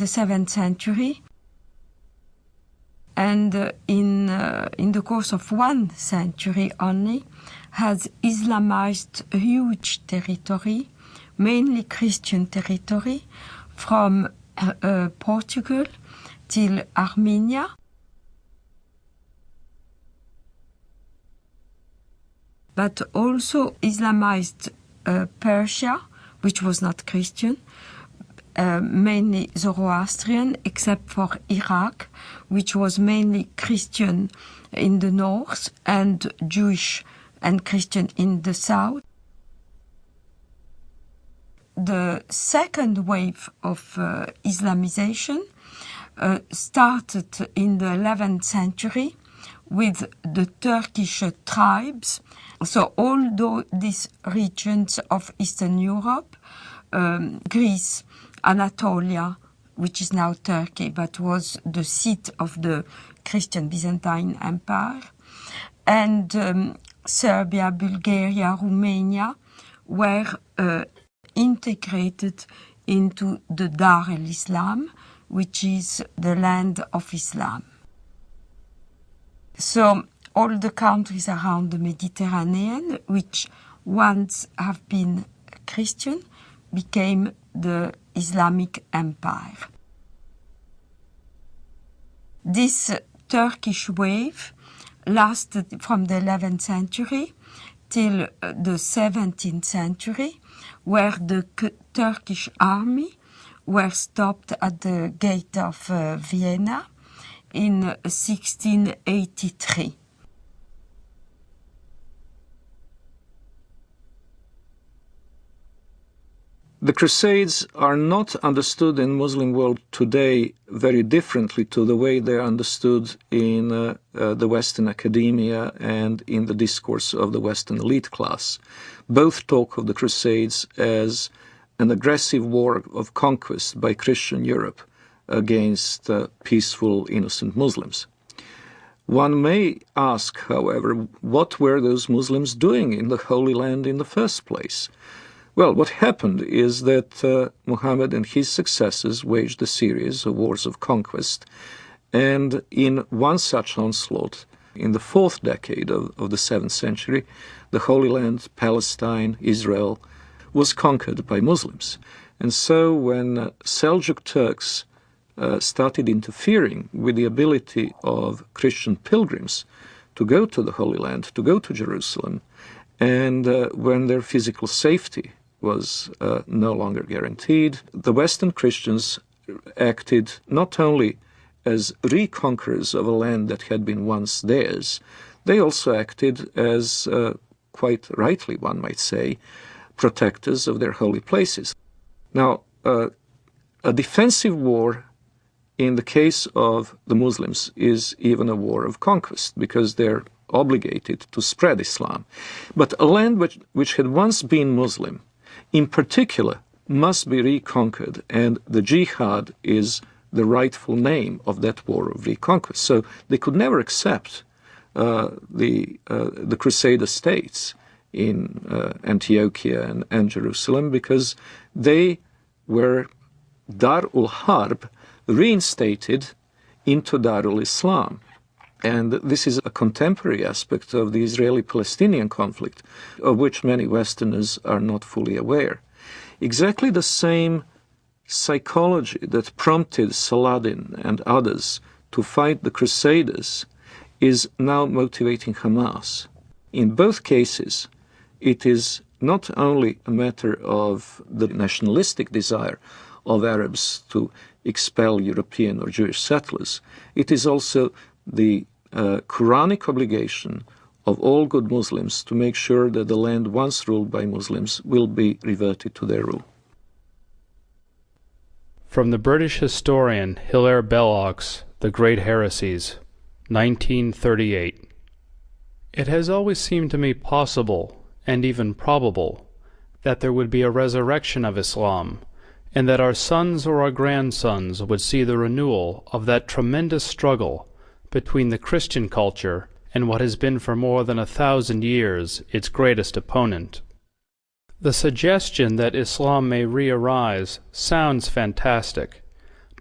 the 7th century, and in the course of 1 century only, has Islamized a huge territory, mainly Christian territory, from Portugal till Armenia. But also Islamized Persia, which was not Christian, mainly Zoroastrian, except for Iraq, which was mainly Christian in the north and Jewish and Christian in the south. The second wave of Islamization started in the 11th century with the Turkish tribes. So all these regions of Eastern Europe, Greece, Anatolia, which is now Turkey, but was the seat of the Christian Byzantine Empire, and Serbia, Bulgaria, Romania were integrated into the Dar el-Islam, which is the land of Islam. So all the countries around the Mediterranean, which once have been Christian, became the Islamic Empire. This Turkish wave lasted from the 11th century till the 17th century, where the Turkish army were stopped at the gate of Vienna in 1683. The Crusades are not understood in Muslim world today very differently to the way they're understood in the Western academia and in the discourse of the Western elite class. Both talk of the Crusades as an aggressive war of conquest by Christian Europe against peaceful, innocent Muslims. One may ask, however, what were those Muslims doing in the Holy Land in the first place? Well, what happened is that Muhammad and his successors waged a series of wars of conquest, and in one such onslaught, in the 4th decade of the 7th century, the Holy Land, Palestine, Israel, was conquered by Muslims. And so when Seljuk Turks started interfering with the ability of Christian pilgrims to go to the Holy Land, to go to Jerusalem, and when their physical safety was no longer guaranteed, the Western Christians acted not only as reconquerors of a land that had been once theirs, they also acted as, quite rightly one might say, protectors of their holy places. Now, a defensive war in the case of the Muslims is even a war of conquest, because they're obligated to spread Islam. But a land which had once been Muslim, in particular, must be reconquered, and the jihad is the rightful name of that war of reconquest. So they could never accept the Crusader states in Antiochia and Jerusalem, because they were Dar-ul Harb reinstated into Darul Islam. And this is a contemporary aspect of the Israeli-Palestinian conflict, of which many Westerners are not fully aware. Exactly the same psychology that prompted Saladin and others to fight the Crusaders is now motivating Hamas. In both cases, it is not only a matter of the nationalistic desire of Arabs to expel European or Jewish settlers, it is also the Quranic obligation of all good Muslims to make sure that the land once ruled by Muslims will be reverted to their rule. From the British historian Hilaire Belloc's The Great Heresies, 1938. It has always seemed to me possible, and even probable, that there would be a resurrection of Islam, and that our sons or our grandsons would see the renewal of that tremendous struggle between the Christian culture and what has been for more than 1,000 years its greatest opponent. The suggestion that Islam may re-arise sounds fantastic,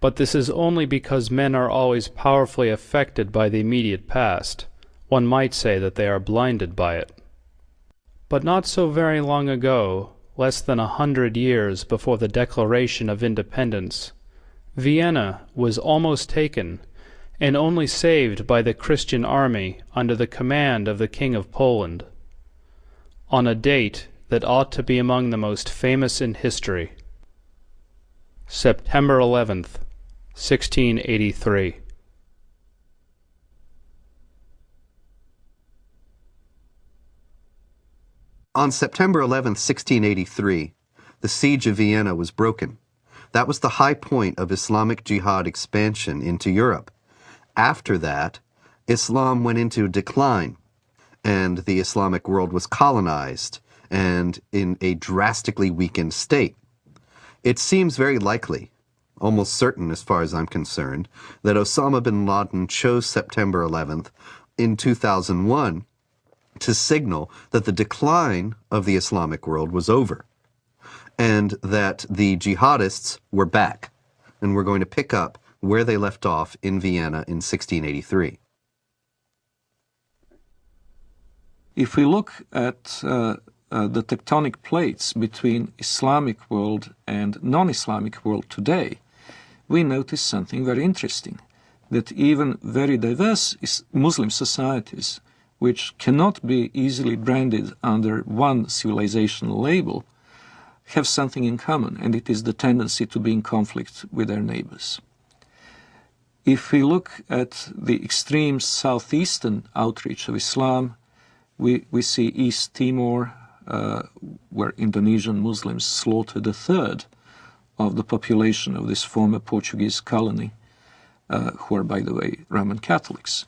but this is only because men are always powerfully affected by the immediate past. One might say that they are blinded by it. But not so very long ago, less than 100 years before the Declaration of Independence, Vienna was almost taken, and only saved by the Christian army under the command of the King of Poland, on a date that ought to be among the most famous in history. September 11th, 1683. On September 11th, 1683, the siege of Vienna was broken. That was the high point of Islamic jihad expansion into Europe. After that, Islam went into decline, and the Islamic world was colonized and in a drastically weakened state. It seems very likely, almost certain as far as I'm concerned, that Osama bin Laden chose September 11th in 2001 to signal that the decline of the Islamic world was over, and that the jihadists were back, and were going to pick up where they left off in Vienna in 1683. If we look at the tectonic plates between Islamic world and non-Islamic world today, we notice something very interesting, that even very diverse Muslim societies, which cannot be easily branded under one civilizational label, have something in common, and it is the tendency to be in conflict with their neighbors. If we look at the extreme southeastern outreach of Islam, we see East Timor, where Indonesian Muslims slaughtered a third of the population of this former Portuguese colony, who are, by the way, Roman Catholics.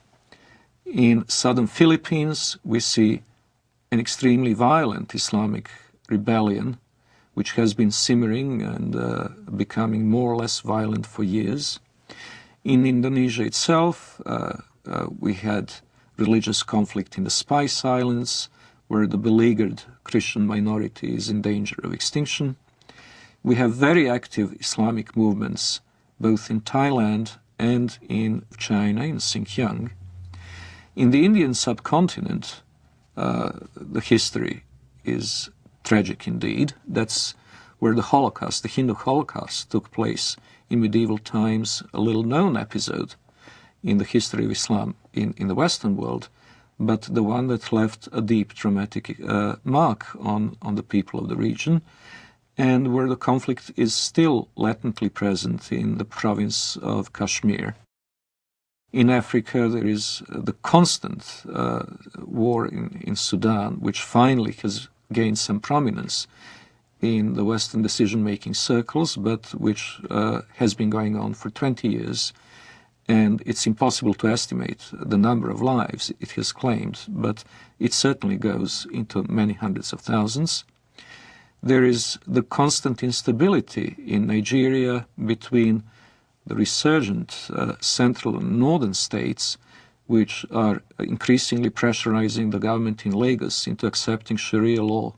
In southern Philippines, we see an extremely violent Islamic rebellion, which has been simmering and becoming more or less violent for years. In Indonesia itself, we had religious conflict in the Spice Islands, where the beleaguered Christian minority is in danger of extinction. We have very active Islamic movements both in Thailand and in China, in Xinjiang. In the Indian subcontinent, the history is tragic indeed. That's where the Holocaust, the Hindu Holocaust, took place in medieval times, a little-known episode in the history of Islam in the Western world, but the one that left a deep traumatic mark on the people of the region, and where the conflict is still latently present in the province of Kashmir. In Africa, there is the constant war in Sudan, which finally has gained some prominence in the Western decision-making circles, but which has been going on for 20 years. And it's impossible to estimate the number of lives it has claimed, but it certainly goes into many hundreds of thousands. There is the constant instability in Nigeria between the resurgent central and northern states, which are increasingly pressurizing the government in Lagos into accepting Sharia law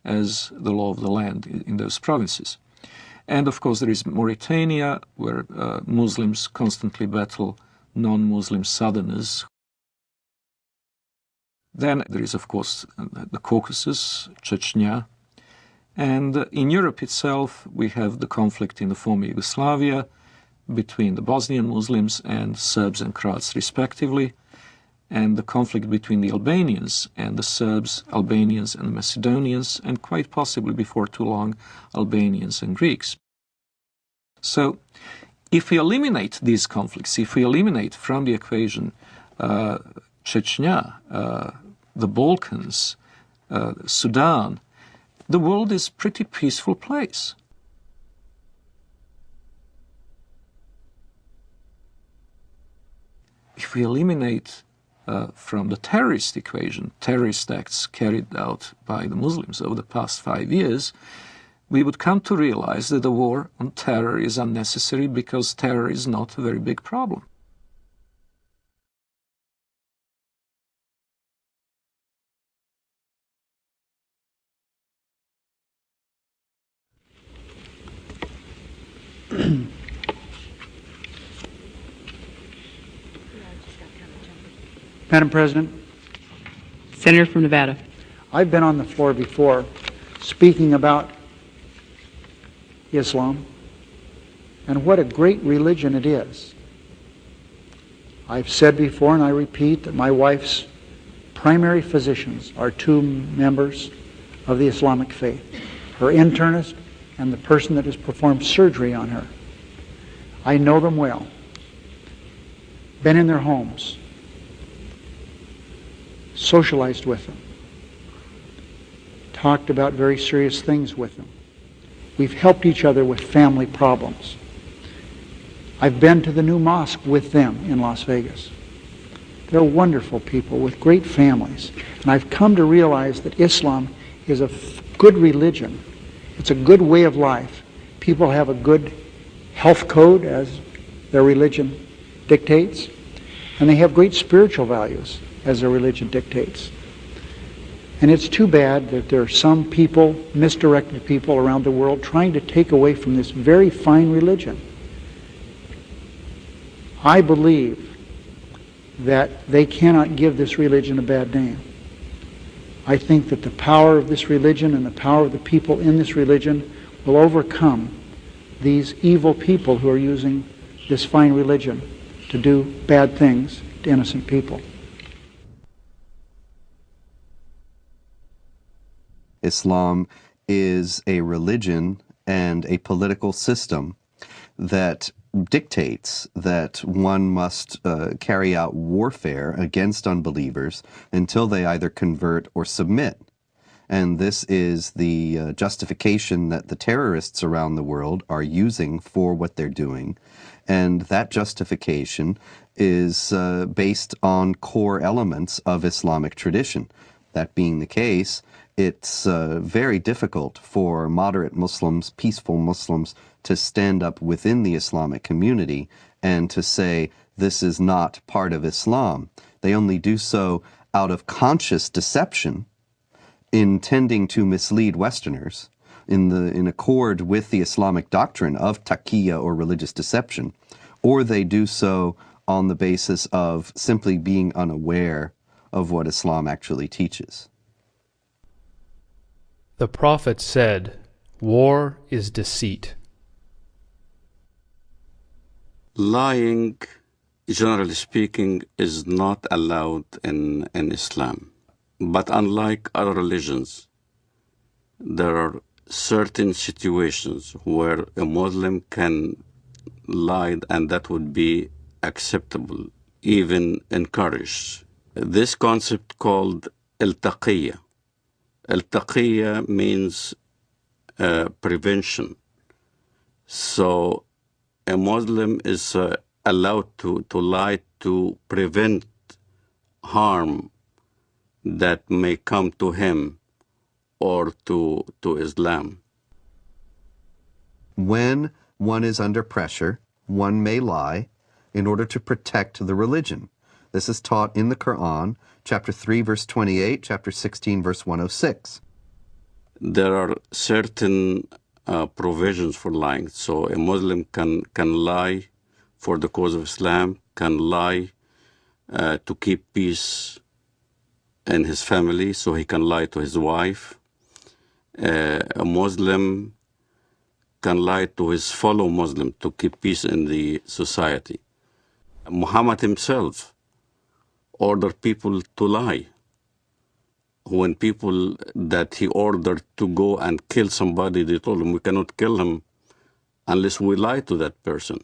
as the law of the land in those provinces. And of course there is Mauritania, where Muslims constantly battle non-Muslim southerners. Then there is of course the Caucasus, Chechnya. And in Europe itself we have the conflict in the former Yugoslavia between the Bosnian Muslims and Serbs and Croats respectively, and the conflict between the Albanians and the Serbs, Albanians and the Macedonians, and quite possibly before too long, Albanians and Greeks. So, if we eliminate these conflicts, if we eliminate from the equation Chechnya, the Balkans, Sudan, the world is a pretty peaceful place. If we eliminate from the terrorist equation, terrorist acts carried out by the Muslims over the past 5 years, we would come to realize that the war on terror is unnecessary because terror is not a very big problem. Madam President. Senator from Nevada. I've been on the floor before speaking about Islam and what a great religion it is. I've said before, and I repeat, that my wife's primary physicians are 2 members of the Islamic faith, her internist and the person that has performed surgery on her. I know them well, been in their homes, socialized with them, talked about very serious things with them. We've helped each other with family problems. I've been to the new mosque with them in Las Vegas. They're wonderful people with great families. And I've come to realize that Islam is a good religion. It's a good way of life. People have a good health code, as their religion dictates, and they have great spiritual values, as their religion dictates. And it's too bad that there are some people, misdirected people around the world, trying to take away from this very fine religion. I believe that they cannot give this religion a bad name. I think that the power of this religion and the power of the people in this religion will overcome these evil people who are using this fine religion to do bad things to innocent people. Islam is a religion and a political system that dictates that one must carry out warfare against unbelievers until they either convert or submit. And this is the justification that the terrorists around the world are using for what they're doing. And that justification is based on core elements of Islamic tradition. That being the case, it's very difficult for moderate Muslims, peaceful Muslims, to stand up within the Islamic community and to say this is not part of Islam. They only do so out of conscious deception, intending to mislead Westerners in accord with the Islamic doctrine of taqiyya or religious deception, or they do so on the basis of simply being unaware of what Islam actually teaches. The Prophet said, "War is deceit." Lying, generally speaking, is not allowed in Islam. But unlike other religions, there are certain situations where a Muslim can lie, and that would be acceptable, even encouraged. This concept called al-taqiyya. Al-taqiyya means prevention. So a Muslim is allowed to lie to prevent harm that may come to him or to Islam. When one is under pressure, one may lie in order to protect the religion. This is taught in the Quran, chapter 3, verse 28, chapter 16, verse 106. There are certain provisions for lying. So a Muslim can lie for the cause of Islam, can lie to keep peace in his family, so he can lie to his wife. A Muslim can lie to his fellow Muslim to keep peace in the society. Muhammad himself ordered people to lie. When people that he ordered to go and kill somebody, they told him, we cannot kill him unless we lie to that person.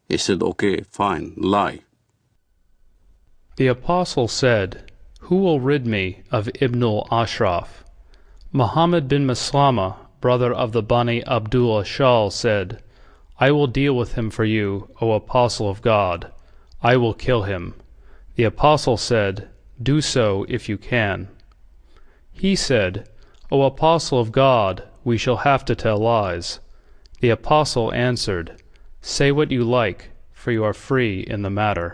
He said, okay, fine, lie. The Apostle said, "Who will rid me of Ibn al-Ashraf?" Muhammad bin Maslama, brother of the Bani Abdul Ashal, said, "I will deal with him for you, O Apostle of God. I will kill him." The Apostle said, "Do so if you can." He said, "O Apostle of God, we shall have to tell lies." The Apostle answered, "Say what you like, for you are free in the matter."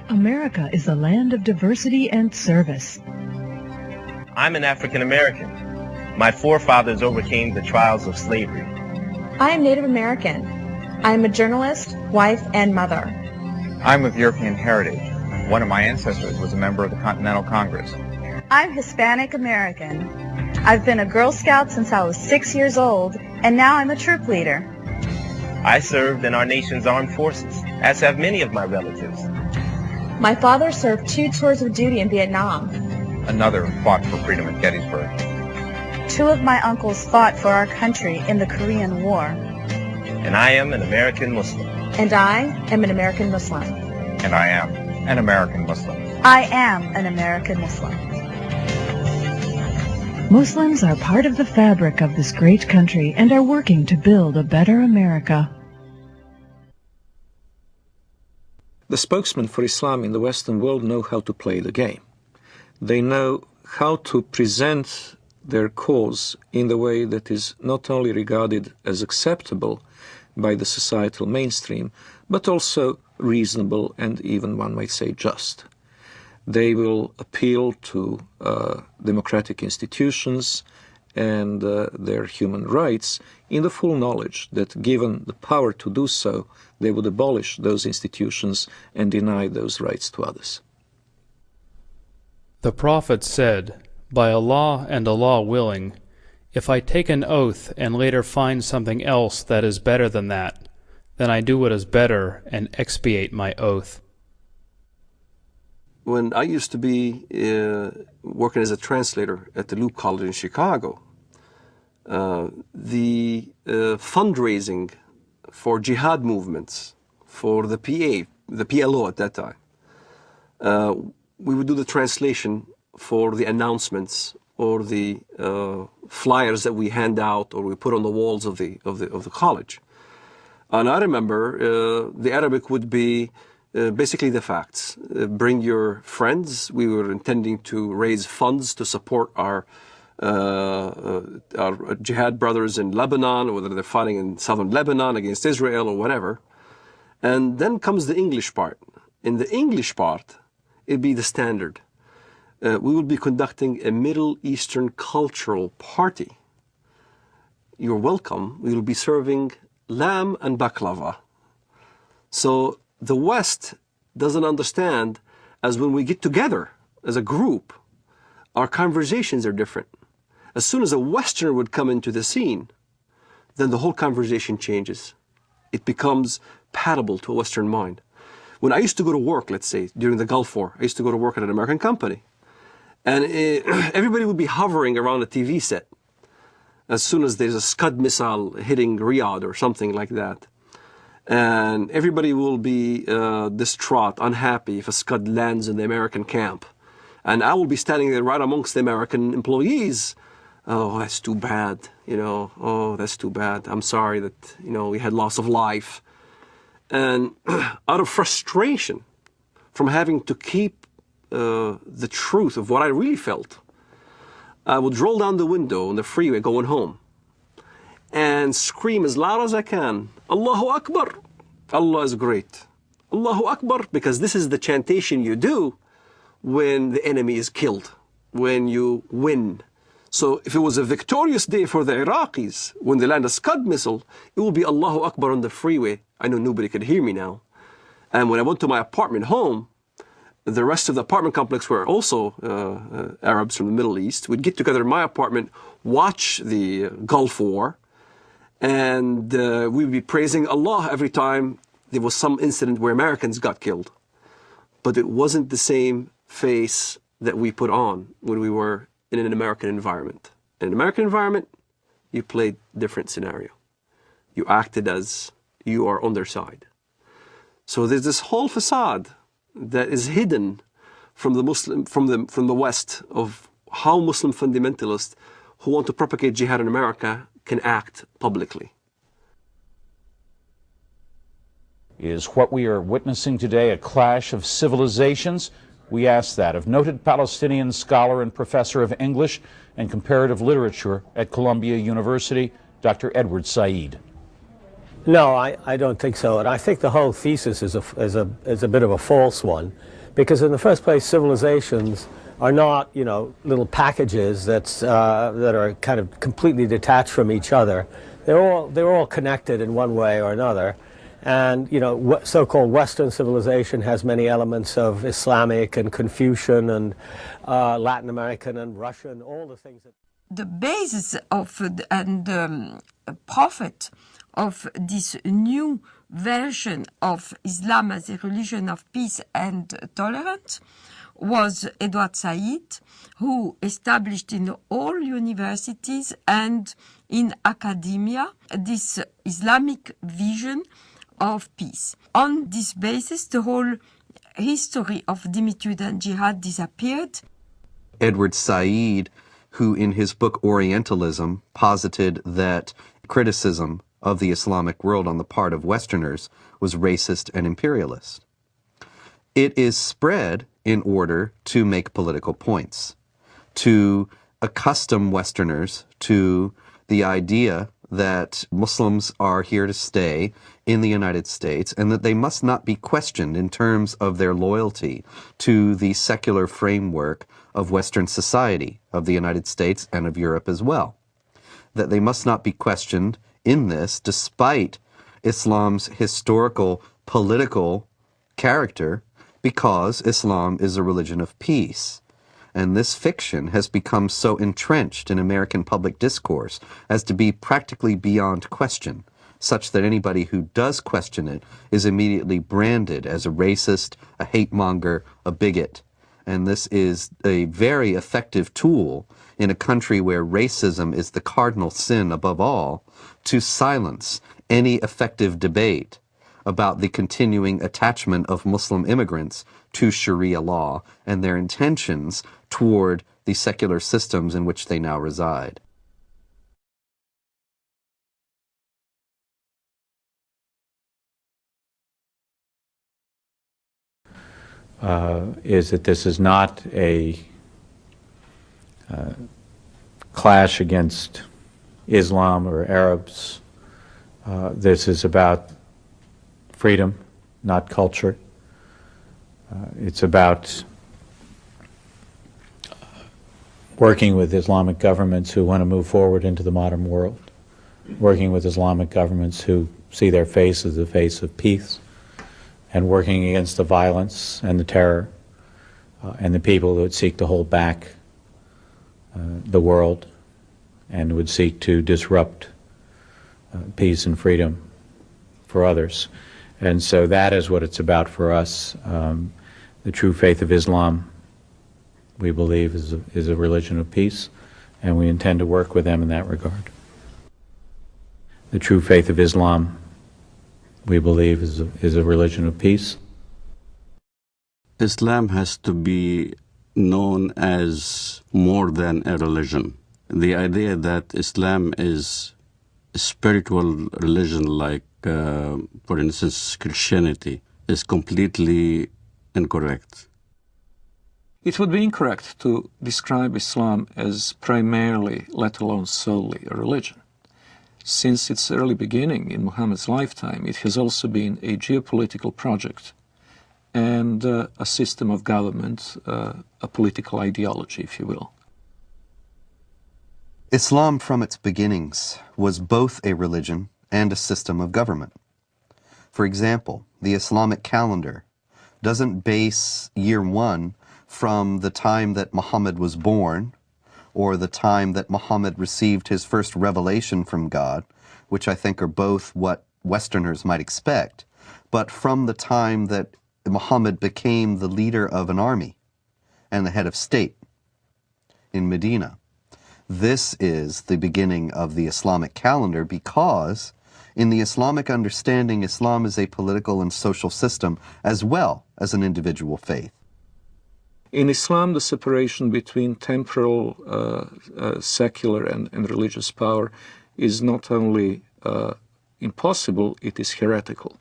America is a land of diversity and service. I'm an African American. My forefathers overcame the trials of slavery. I am Native American. I am a journalist, wife, and mother. I'm of European heritage. One of my ancestors was a member of the Continental Congress. I'm Hispanic American. I've been a Girl Scout since I was 6 years old, and now I'm a troop leader. I served in our nation's armed forces, as have many of my relatives. My father served 2 tours of duty in Vietnam. Another fought for freedom at Gettysburg. 2 of my uncles fought for our country in the Korean War. And I am an American Muslim. And I am an American Muslim. And I am an American Muslim. I am an American Muslim. Muslims are part of the fabric of this great country and are working to build a better America. The spokesmen for Islam in the Western world know how to play the game. They know how to present their cause in the way that is not only regarded as acceptable by the societal mainstream, but also reasonable and even, one might say, just. They will appeal to democratic institutions and their human rights, in the full knowledge that given the power to do so, they would abolish those institutions and deny those rights to others. The Prophet said, "By Allah and Allah willing, if I take an oath and later find something else that is better than that, then I do what is better and expiate my oath." When I used to be working as a translator at the Loop College in Chicago, the fundraising for jihad movements, for the PLO at that time, we would do the translation for the announcements or the flyers that we hand out or we put on the walls of the college. And I remember the Arabic would be basically the facts. Bring your friends. We were intending to raise funds to support our jihad brothers in Lebanon, whether they're fighting in southern Lebanon against Israel or whatever. And then comes the English part. In the English part, it'd be the standard. We will be conducting a Middle Eastern cultural party. You're welcome. We will be serving lamb and baklava. So the West doesn't understand, as when we get together as a group, our conversations are different. As soon as a Westerner would come into the scene, then the whole conversation changes. It becomes palatable to a Western mind. When I used to go to work, let's say, during the Gulf War, I used to go to work at an American company. And everybody would be hovering around a TV set as soon as there's a Scud missile hitting Riyadh or something like that. And everybody will be distraught, unhappy if a Scud lands in the American camp. And I will be standing there right amongst the American employees. Oh, that's too bad, you know. Oh, that's too bad. I'm sorry that, you know, we had loss of life. And out of frustration from having to keep the truth of what I really felt, I would roll down the window on the freeway going home and scream as loud as I can, Allahu Akbar, Allah is great. Allahu Akbar, because this is the chantation you do when the enemy is killed, when you win. So if it was a victorious day for the Iraqis, when they land a Scud missile, it will be Allahu Akbar on the freeway. I know nobody could hear me now. And when I went to my apartment home, the rest of the apartment complex were also Arabs from the Middle East. We'd get together in my apartment, watch the Gulf War, and we'd be praising Allah every time there was some incident where Americans got killed. But it wasn't the same face that we put on when we were in an American environment. In an American environment, you played different scenario. You acted as you are on their side. So there's this whole facade that is hidden from the West of how Muslim fundamentalists who want to propagate jihad in America can act publicly. Is what we are witnessing today a clash of civilizations? We ask that of noted Palestinian scholar and professor of English and comparative literature at Columbia University, Dr. Edward Said. No, I don't think so. And I think the whole thesis is a bit of a false one. Because in the first place, civilizations are not, you know, little packages that are kind of completely detached from each other. They're all connected in one way or another. And, you know, so-called Western civilization has many elements of Islamic and Confucian and Latin American and Russian, all the things that... The basis of and prophet of this new version of Islam as a religion of peace and tolerance was Edward Said, who established in all universities and in academia this Islamic vision of peace. On this basis, the whole history of dhimmitude and jihad disappeared. Edward Said, who in his book Orientalism posited that criticism of the Islamic world on the part of Westerners was racist and imperialist. It is spread in order to make political points, to accustom Westerners to the idea that Muslims are here to stay in the United States and that they must not be questioned in terms of their loyalty to the secular framework of Western society, of the United States and of Europe as well. that they must not be questioned in this, despite Islam's historical, political character, because Islam is a religion of peace. And this fiction has become so entrenched in American public discourse as to be practically beyond question, such that anybody who does question it is immediately branded as a racist, a hate monger, a bigot. And this is a very effective tool in a country where racism is the cardinal sin above all, to silence any effective debate about the continuing attachment of Muslim immigrants to Sharia law and their intentions toward the secular systems in which they now reside. Is that this is not a clash against Islam or Arabs. This is about freedom, not culture. It's about working with Islamic governments who want to move forward into the modern world, working with Islamic governments who see their face as the face of peace, and working against the violence and the terror and the people who would seek to hold back the world and would seek to disrupt peace and freedom for others. And so that is what it's about for us. The true faith of Islam, we believe, is a religion of peace, and we intend to work with them in that regard. The true faith of Islam, we believe, is a religion of peace. Islam has to be known as more than a religion. The idea that Islam is a spiritual religion like, for instance, Christianity, is completely incorrect. It would be incorrect to describe Islam as primarily, let alone solely, a religion. Since its early beginning in Muhammad's lifetime, it has also been a geopolitical project and a system of government, a political ideology, if you will. Islam from its beginnings was both a religion and a system of government. For example, the Islamic calendar doesn't base year one from the time that Muhammad was born or the time that Muhammad received his first revelation from God, which I think are both what Westerners might expect, but from the time that Muhammad became the leader of an army and the head of state in Medina. This is the beginning of the Islamic calendar because in the Islamic understanding, Islam is a political and social system as well as an individual faith. In Islam, the separation between temporal, secular, and religious power is not only impossible, it is heretical.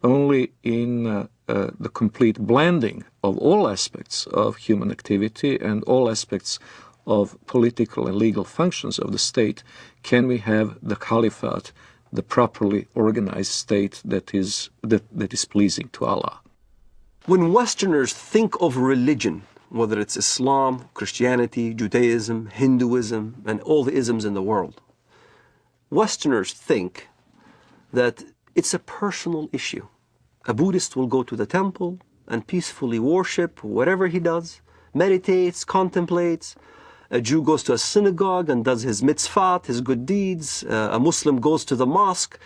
Only in the complete blending of all aspects of human activity and all aspects of political and legal functions of the state can we have the caliphate, the properly organized state that is pleasing to Allah. When Westerners think of religion, whether it's Islam, Christianity, Judaism, Hinduism, and all the isms in the world, Westerners think that it's a personal issue. A Buddhist will go to the temple and peacefully worship whatever he does, meditates, contemplates. A Jew goes to a synagogue and does his mitzvot, his good deeds. A Muslim goes to the mosque,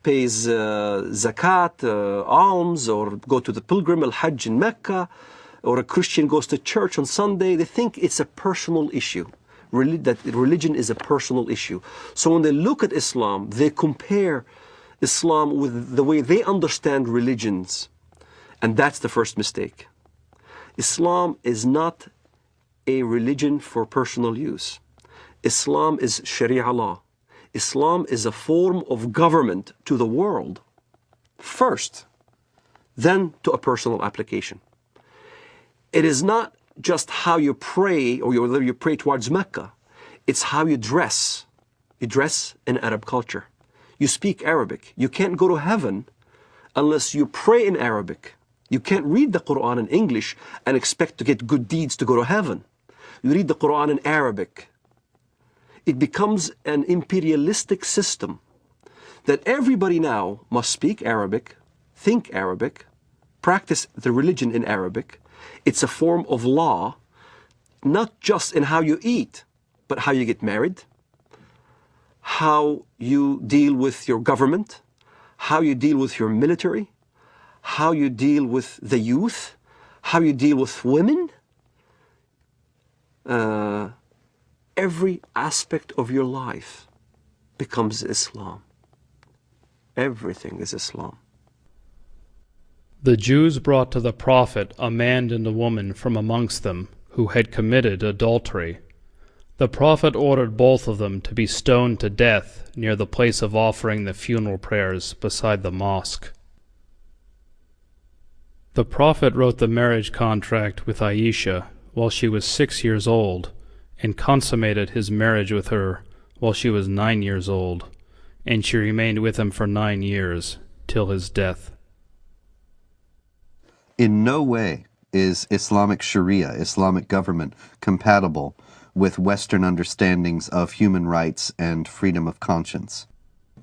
pays zakat, alms, or go to the pilgrim al-Hajj in Mecca, or a Christian goes to church on Sunday. They think it's a personal issue, that religion is a personal issue. So when they look at Islam, they compare Islam with the way they understand religions. And that's the first mistake. Islam is not a religion for personal use. Islam is Sharia law. Islam is a form of government to the world first, then to a personal application. It is not just how you pray or whether you pray towards Mecca. It's how you dress. You dress in Arab culture. You speak Arabic. You can't go to heaven unless you pray in Arabic. You can't read the Quran in English and expect to get good deeds to go to heaven. You read the Quran in Arabic. it becomes an imperialistic system that everybody now must speak Arabic, think Arabic, practice the religion in Arabic. It's a form of law, not just in how you eat, but how you get married, how you deal with your government, how you deal with your military, how you deal with the youth, how you deal with women. Every aspect of your life becomes Islam. Everything is Islam. The Jews brought to the Prophet a man and a woman from amongst them who had committed adultery. The Prophet ordered both of them to be stoned to death near the place of offering the funeral prayers beside the mosque. The Prophet wrote the marriage contract with Aisha while she was 6 years old, and consummated his marriage with her while she was 9 years old, and she remained with him for 9 years, till his death. In no way is Islamic Sharia, Islamic government, compatible with Western understandings of human rights and freedom of conscience.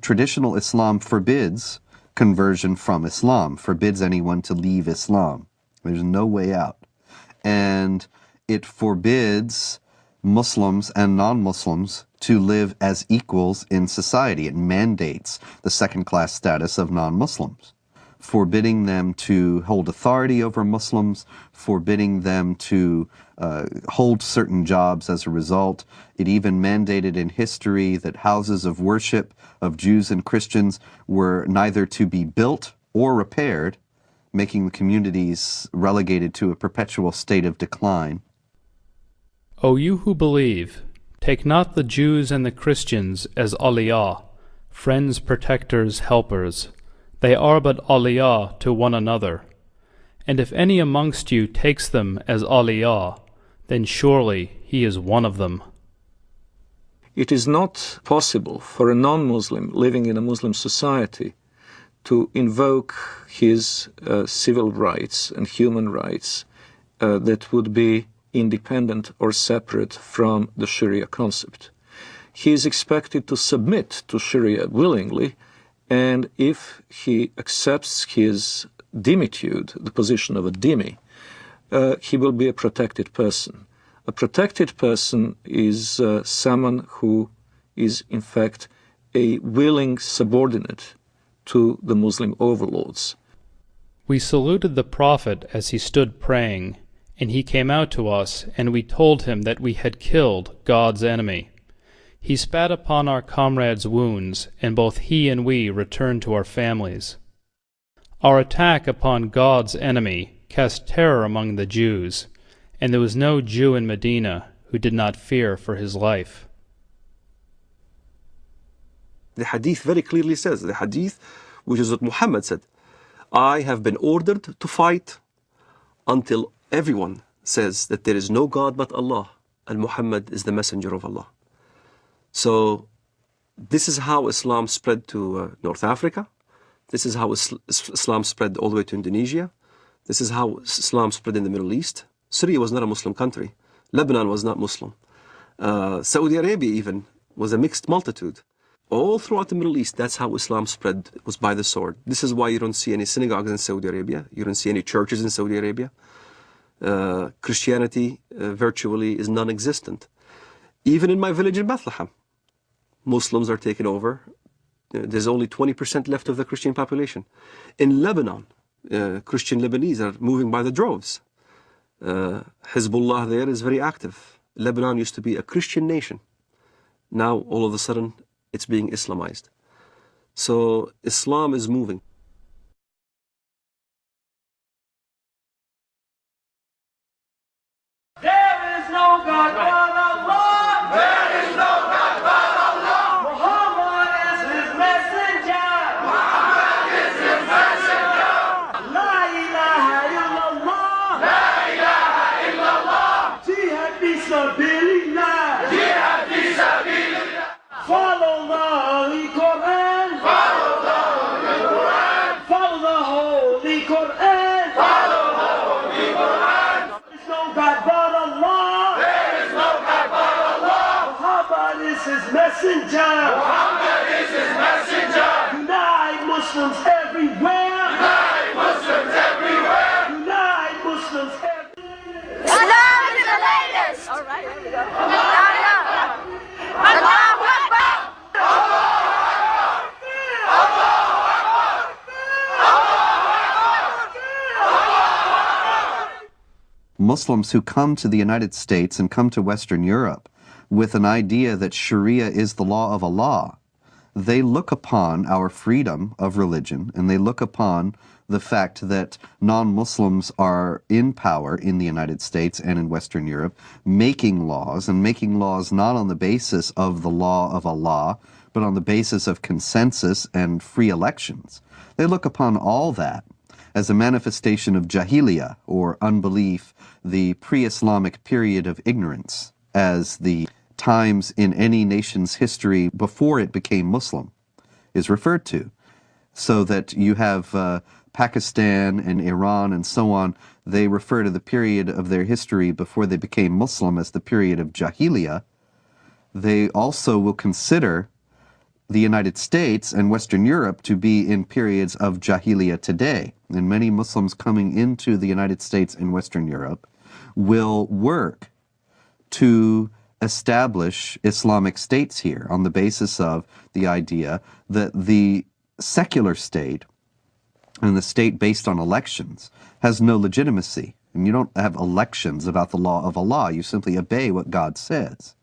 Traditional Islam forbids conversion from Islam, forbids anyone to leave Islam. There's no way out. And it forbids Muslims and non-Muslims to live as equals in society. It mandates the second-class status of non-Muslims, forbidding them to hold authority over Muslims, forbidding them to hold certain jobs as a result. It even mandated in history that houses of worship of Jews and Christians were neither to be built or repaired, making the communities relegated to a perpetual state of decline. O you who believe, take not the Jews and the Christians as awliya, friends, protectors, helpers. They are but awliya to one another. And if any amongst you takes them as awliya, then surely he is one of them. It is not possible for a non-Muslim living in a Muslim society to invoke his civil rights and human rights that would be independent or separate from the Sharia concept. He is expected to submit to Sharia willingly, and if he accepts his dhimmitude, the position of a dhimmi, he will be a protected person. A protected person is someone who is in fact a willing subordinate to the Muslim overlords. We saluted the Prophet as he stood praying, and he came out to us, and we told him that we had killed God's enemy. He spat upon our comrades' wounds, and both he and we returned to our families. Our attack upon God's enemy cast terror among the Jews, and there was no Jew in Medina who did not fear for his life. The hadith very clearly says, the hadith, which is what Muhammad said, I have been ordered to fight until everyone says that there is no God but Allah, and Muhammad is the messenger of Allah. So this is how Islam spread to North Africa. This is how Islam spread all the way to Indonesia. This is how Islam spread in the Middle East. Syria was not a Muslim country. Lebanon was not Muslim. Saudi Arabia even was a mixed multitude. All throughout the Middle East, that's how Islam spread, was by the sword. This is why you don't see any synagogues in Saudi Arabia. You don't see any churches in Saudi Arabia. Christianity virtually is non-existent. Even in my village in Bethlehem, Muslims are taken over. There's only 20% left of the Christian population. In Lebanon, Christian Lebanese are moving by the droves. Hezbollah there is very active. Lebanon used to be a Christian nation. Now, all of a sudden, it's being Islamized. So, Islam is moving. There is no God but Allah. There is no God but Allah. Muhammad is his messenger. Muhammad is his messenger. La ilaha illallah. La ilaha illallah. Jihad fi sabilillah. Jihad fi sabilillah. Follow the Holy Quran. Follow the Holy Quran. Follow the Holy Quran. Follow the Holy Quran. There is no God but Allah. There is no messenger. Muhammad is his messenger. Unite Muslims everywhere. Unite Muslims everywhere. Unite Muslims everywhere. Islam is the latest. All right, here we go. Allahu Akbar. Muslims who come to the United States and come to Western Europe with an idea that Sharia is the law of Allah, they look upon our freedom of religion, and they look upon the fact that non-Muslims are in power in the United States and in Western Europe, making laws, and making laws not on the basis of the law of Allah, but on the basis of consensus and free elections. They look upon all that as a manifestation of jahiliyyah, or unbelief, the pre-Islamic period of ignorance, as the times in any nation's history before it became Muslim is referred to. So that you have Pakistan and Iran and so on, they refer to the period of their history before they became Muslim as the period of jahiliyyah. They also will consider the United States and Western Europe to be in periods of jahiliyyah today. And many Muslims coming into the United States and Western Europe will work to establish Islamic states here on the basis of the idea that the secular state and the state based on elections has no legitimacy. And you don't have elections about the law of Allah. You simply obey what God says.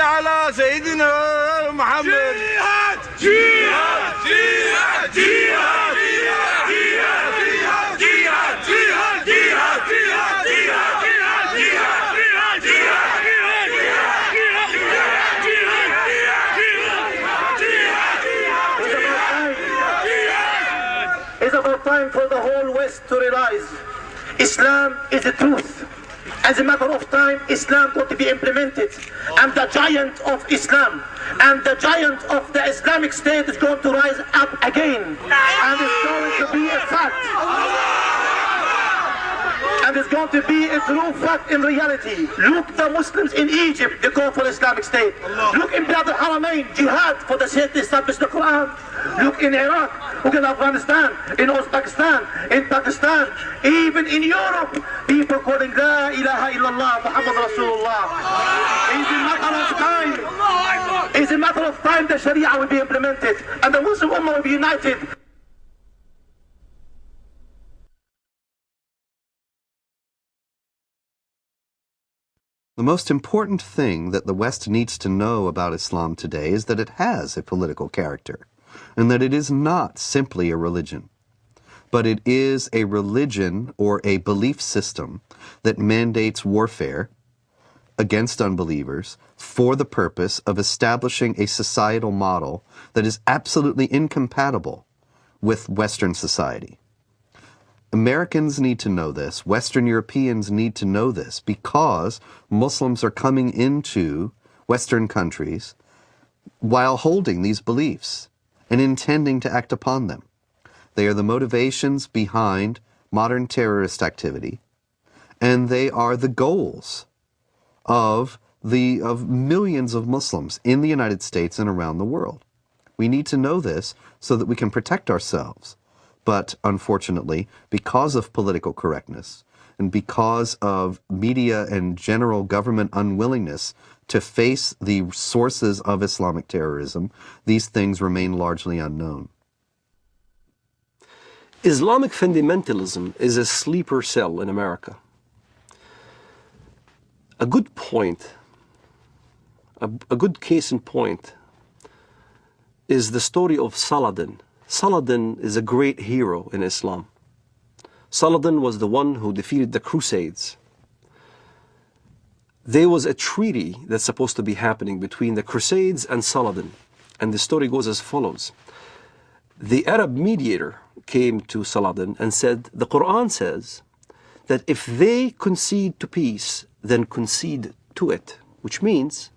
على سيدنا محمد. جهاد جهاد جهاد جهاد جهاد جهاد جهاد It's about time for the whole West to realize Islam is the truth. As a matter of time, Islam got to be implemented. And the giant of Islam and the giant of the Islamic State is going to rise up again. And it's going to be a fact. And it's going to be a true fact in reality. Look, the Muslims in Egypt, they go for Islamic State. Look in Bilad al-Haramain, jihad for the sake to establish the Quran. Look in Iraq, look in Afghanistan, in Uzbekistan, in Pakistan, even in Europe, people calling La ilaha illallah, Muhammad Rasulullah. It's a matter of time. It's a matter of time the Sharia will be implemented and the Muslim Ummah will be united. The most important thing that the West needs to know about Islam today is that it has a political character, and that it is not simply a religion, but it is a religion or a belief system that mandates warfare against unbelievers for the purpose of establishing a societal model that is absolutely incompatible with Western society. Americans need to know this. Western Europeans need to know this because Muslims are coming into Western countries while holding these beliefs and intending to act upon them. They are the motivations behind modern terrorist activity, and they are the goals of millions of Muslims in the United States and around the world. We need to know this so that we can protect ourselves. But unfortunately, because of political correctness and because of media and general government unwillingness to face the sources of Islamic terrorism, these things remain largely unknown. Islamic fundamentalism is a sleeper cell in America. A good point a good case in point is the story of Saladin. Saladin is a great hero in Islam. Saladin was the one who defeated the Crusades. There was a treaty that's supposed to be happening between the Crusades and Saladin. And the story goes as follows. The Arab mediator came to Saladin and said, the Quran says that if they concede to peace, then concede to it. Which means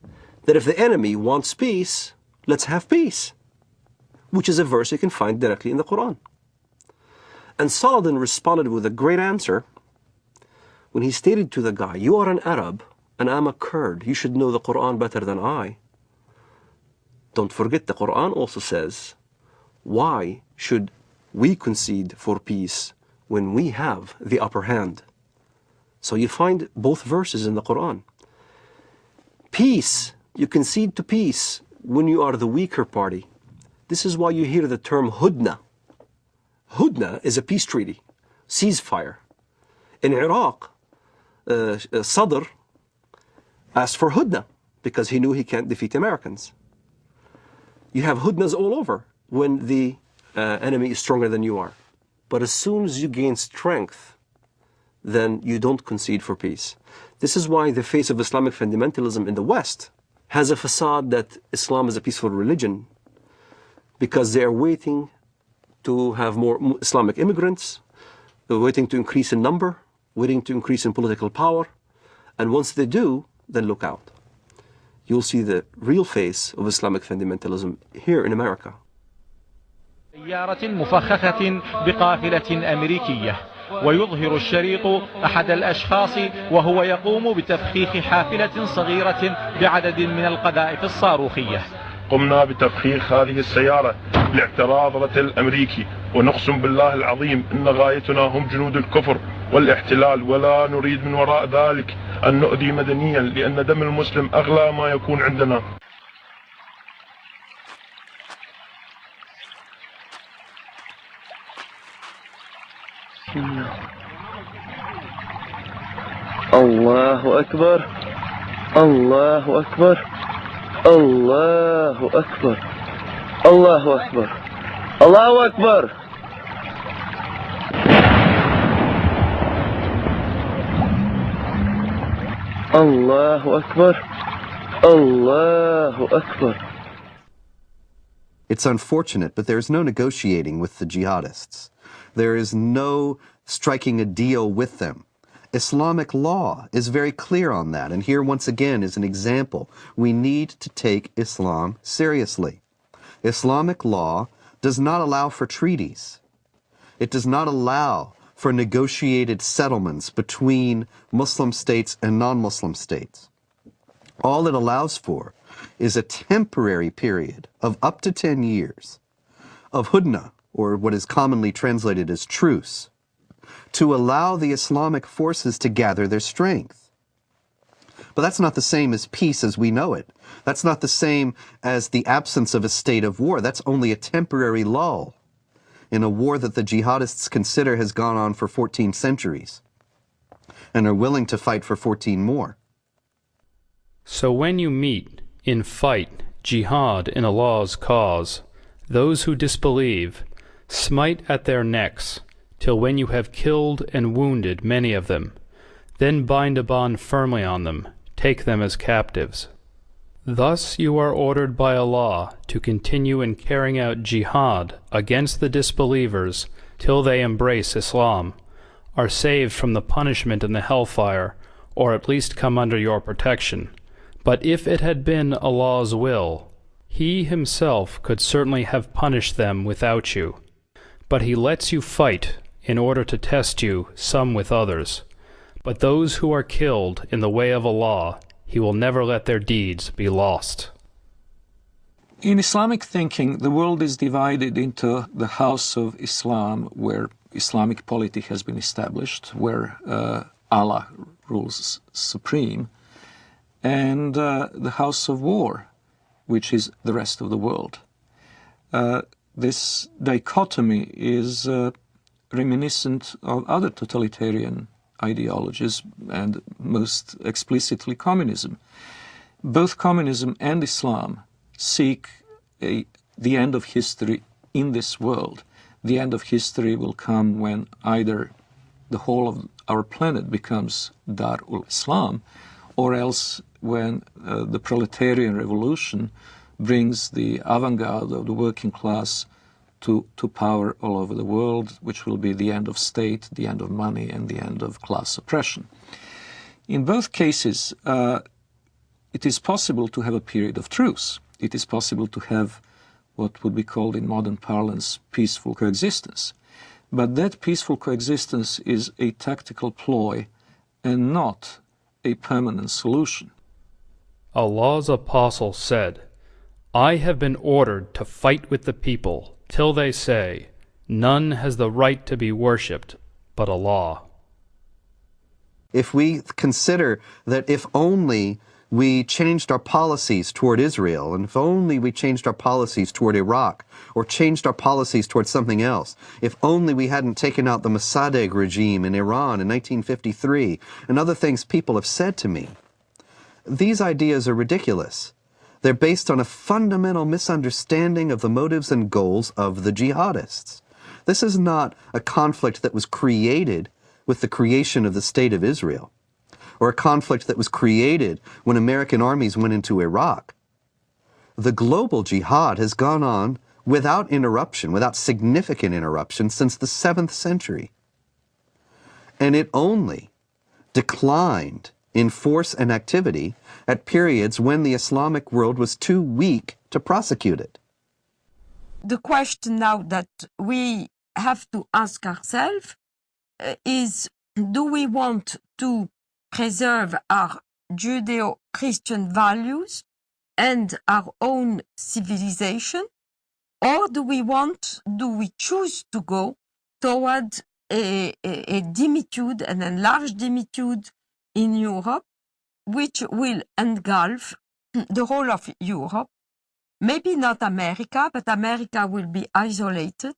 that if the enemy wants peace, let's have peace. Which is a verse you can find directly in the Quran. And Saladin responded with a great answer when he stated to the guy, you are an Arab and I'm a Kurd. You should know the Quran better than I. Don't forget the Quran also says, why should we concede for peace when we have the upper hand? So you find both verses in the Quran. Peace, you concede to peace when you are the weaker party. This is why you hear the term Hudna. Hudna is a peace treaty, ceasefire. In Iraq, Sadr asked for Hudna because he knew he can't defeat Americans. You have Hudnas all over when the enemy is stronger than you are. But as soon as you gain strength, then you don't concede for peace. This is why the face of Islamic fundamentalism in the West has a facade that Islam is a peaceful religion, because they are waiting to have more Islamic immigrants, they're waiting to increase in number, waiting to increase in political power, and once they do, then look out. You'll see the real face of Islamic fundamentalism here in America. سيارة مفخخة بقافلة أمريكية ويظهر الشريط أحد الأشخاص وهو يقوم بتفخيخ حافلة صغيرة بعدد من القذائف الصاروخية. قمنا بتفخيخ هذه السيارة لاعتراض رتل الأمريكي، ونقسم بالله العظيم إن غايتنا هم جنود الكفر والاحتلال، ولا نريد من وراء ذلك أن نؤذي مدنيا، لأن دم المسلم أغلى ما يكون عندنا. الله أكبر الله أكبر الله أكبر الله أكبر الله أكبر. الله أكبر الله أكبر. It's unfortunate, but there is no negotiating with the jihadists. There is no striking a deal with them. Islamic law is very clear on that, and here once again is an example. We need to take Islam seriously. Islamic law does not allow for treaties. It does not allow for negotiated settlements between Muslim states and non-Muslim states. All it allows for is a temporary period of up to 10 years of hudna, or what is commonly translated as truce, to allow the Islamic forces to gather their strength. But that's not the same as peace as we know it. That's not the same as the absence of a state of war. That's only a temporary lull in a war that the jihadists consider has gone on for 14 centuries and are willing to fight for 14 more. So when you meet, in fight, jihad in Allah's cause, those who disbelieve, smite at their necks, till when you have killed and wounded many of them, then bind a bond firmly on them, take them as captives. Thus you are ordered by Allah to continue in carrying out jihad against the disbelievers till they embrace Islam, are saved from the punishment in the hellfire, or at least come under your protection. But if it had been Allah's will, He Himself could certainly have punished them without you. But He lets you fight in order to test you, some with others. But those who are killed in the way of Allah, He will never let their deeds be lost. In Islamic thinking, the world is divided into the house of Islam, where Islamic polity has been established, where Allah rules supreme, and the house of war, which is the rest of the world. This dichotomy is reminiscent of other totalitarian ideologies, and most explicitly communism. Both communism and Islam seek the end of history in this world. The end of history will come when either the whole of our planet becomes Dar ul-Islam, or else when the proletarian revolution brings the avant-garde of the working class to power all over the world, which will be the end of state, the end of money, and the end of class oppression. In both cases, it is possible to have a period of truce. It is possible to have what would be called in modern parlance peaceful coexistence. But that peaceful coexistence is a tactical ploy and not a permanent solution. Allah's apostle said, I have been ordered to fight with the people till they say, none has the right to be worshipped but Allah. If we consider that if only we changed our policies toward Israel, and if only we changed our policies toward Iraq, or changed our policies toward something else, if only we hadn't taken out the Mossadegh regime in Iran in 1953, and other things people have said to me, these ideas are ridiculous. They're based on a fundamental misunderstanding of the motives and goals of the jihadists. This is not a conflict that was created with the creation of the State of Israel, or a conflict that was created when American armies went into Iraq. The global jihad has gone on without interruption, without significant interruption, since the 7th century. And it only declined in force and activity at periods when the Islamic world was too weak to prosecute it. The question now that we have to ask ourselves is, do we want to preserve our Judeo-Christian values and our own civilization, or do we choose to go toward a dimitude, an enlarged dimitude in Europe, which will engulf the whole of Europe? Maybe not America, but America will be isolated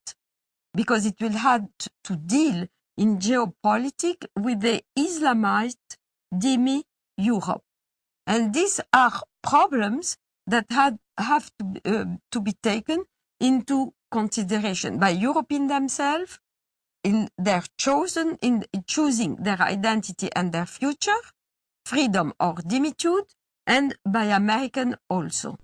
because it will have to deal in geopolitics with the Islamized demi-Europe. And these are problems that have to be taken into consideration by Europeans themselves in choosing their identity and their future, freedom or dimitude, and by Americans also.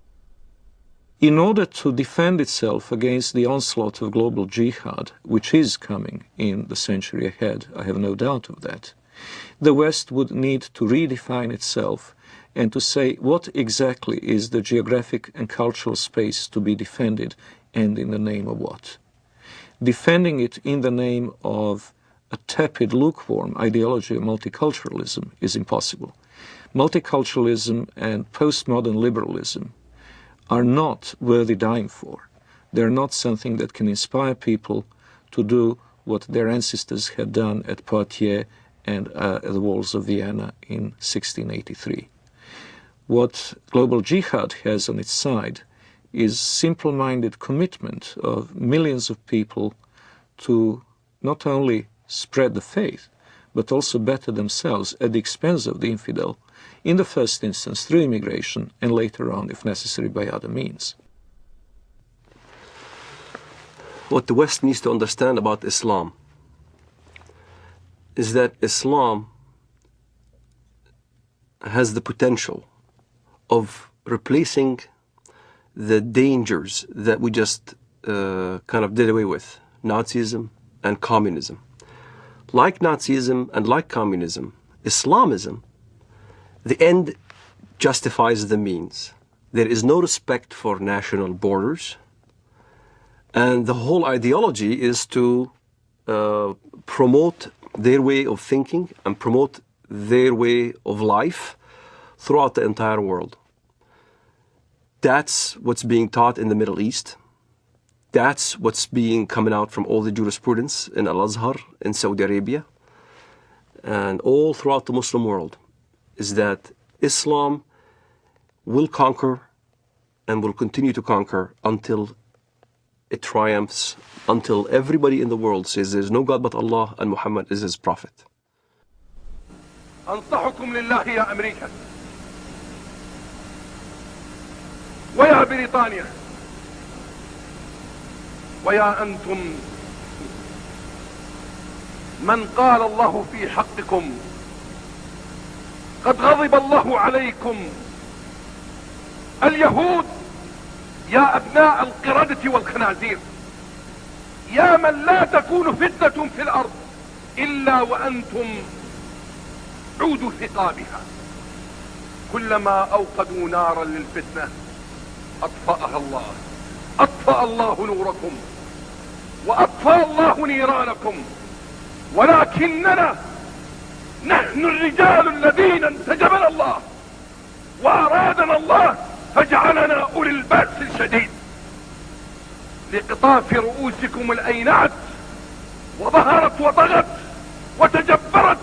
In order to defend itself against the onslaught of global jihad, which is coming in the century ahead, I have no doubt of that, the West would need to redefine itself and to say what exactly is the geographic and cultural space to be defended, and in the name of what. Defending it in the name of a tepid, lukewarm ideology of multiculturalism is impossible. Multiculturalism and postmodern liberalism are not worthy dying for. They're not something that can inspire people to do what their ancestors had done at Poitiers and at the walls of Vienna in 1683. What global jihad has on its side is simple-minded commitment of millions of people to not only spread the faith, but also better themselves at the expense of the infidel, in the first instance through immigration, and later on, if necessary, by other means. What the West needs to understand about Islam is that Islam has the potential of replacing the dangers that we just kind of did away with, Nazism and communism. Like Nazism and like communism, Islamism, the end justifies the means. There is no respect for national borders, and the whole ideology is to promote their way of thinking and promote their way of life throughout the entire world. That's what's being taught in the Middle East. That's what's coming out from all the jurisprudence in Al-Azhar, in Saudi Arabia, and all throughout the Muslim world, is that Islam will conquer and will continue to conquer until it triumphs, until everybody in the world says there is no God but Allah and Muhammad is his prophet. أنصحكم لله يا أمريكا ويا بريطانيا ويا أنتم من قال الله في حقكم قد غضب الله عليكم اليهود يا أبناء القردة والخنازير يا من لا تكون فتنة في الأرض إلا وأنتم عود ثقابها كلما أوقدوا نارا للفتنة أطفأها الله أطفأ الله نوركم وأطفأ الله نيرانكم ولكننا نحن الرجال الذين انتجبنا الله وأرادنا الله فجعلنا أولي البأس الشديد لقطاف رؤوسكم الأينعت وظهرت وطغت وتجبرت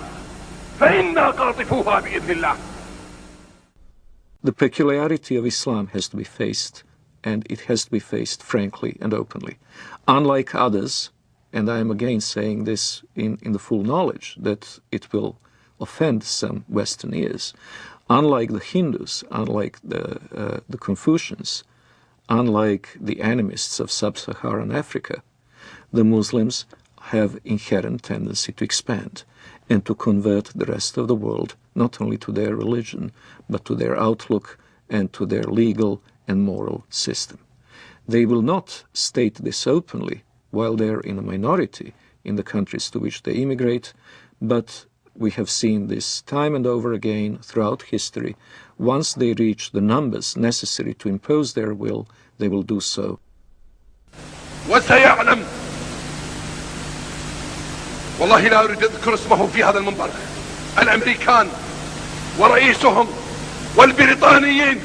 فإنا قاطفوها بإذن الله. The peculiarity of Islam has to be faced, and it has to be faced frankly and openly. Unlike others, and I am again saying this in the full knowledge that it will offend some Western ears, unlike the Hindus, unlike the Confucians, unlike the animists of sub-Saharan Africa, the Muslims have inherent tendency to expand and to convert the rest of the world not only to their religion, but to their outlook and to their legal and moral system. They will not state this openly while they're in a minority in the countries to which they immigrate, but we have seen this time and over again throughout history. Once they reach the numbers necessary to impose their will, they will do so. وسيعلم والله لا أريد أذكر اسمه في هذا المنبر الأمريكان ورئيسهم والبريطانيين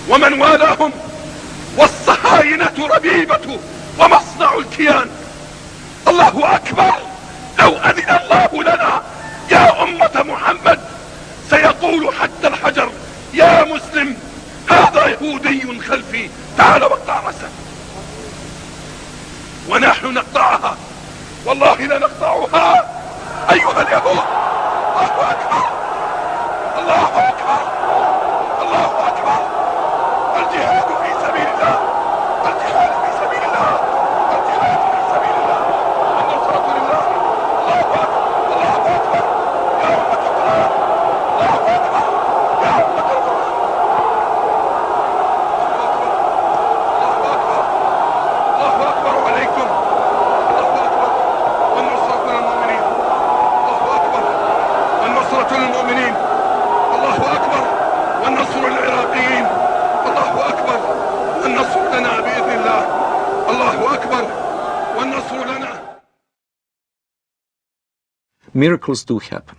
ومن والاهم والصهاينة ربيبة ومصنع الكيان. الله أكبر لو أذن الله لنا يا أمة محمد سيقول حتى الحجر يا مسلم هذا يهودي خلفي تعال واقطع رأسه ونحن نقطعها والله لا نقطعها أيها اليهود. الله أكبر الله أكبر الله أكبر. الجهاد في سبيل الله الجهاد في سبيل الله الجهاد في سبيل الله النصرة لله. الله أكبر الله أكبر يا أمة القرآن. الله أكبر يا أمة القرآن. الله أكبر الله أكبر عليكم. الله أكبر والنصرة للمؤمنين. الله أكبر والنصرة للمؤمنين. الله أكبر والنصر للعراقيين. الله أكبر والنصر لنا بإذن الله. الله أكبر والنصر لنا. Miracles do happen.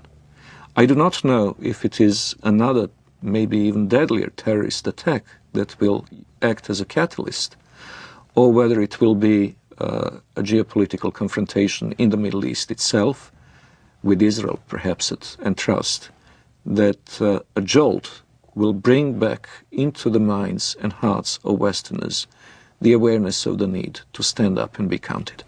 I do not know if it is another, maybe even deadlier terrorist attack that will act as a catalyst, or whether it will be a geopolitical confrontation in the Middle East itself, with Israel perhaps and trust, that a jolt will bring back into the minds and hearts of Westerners the awareness of the need to stand up and be counted.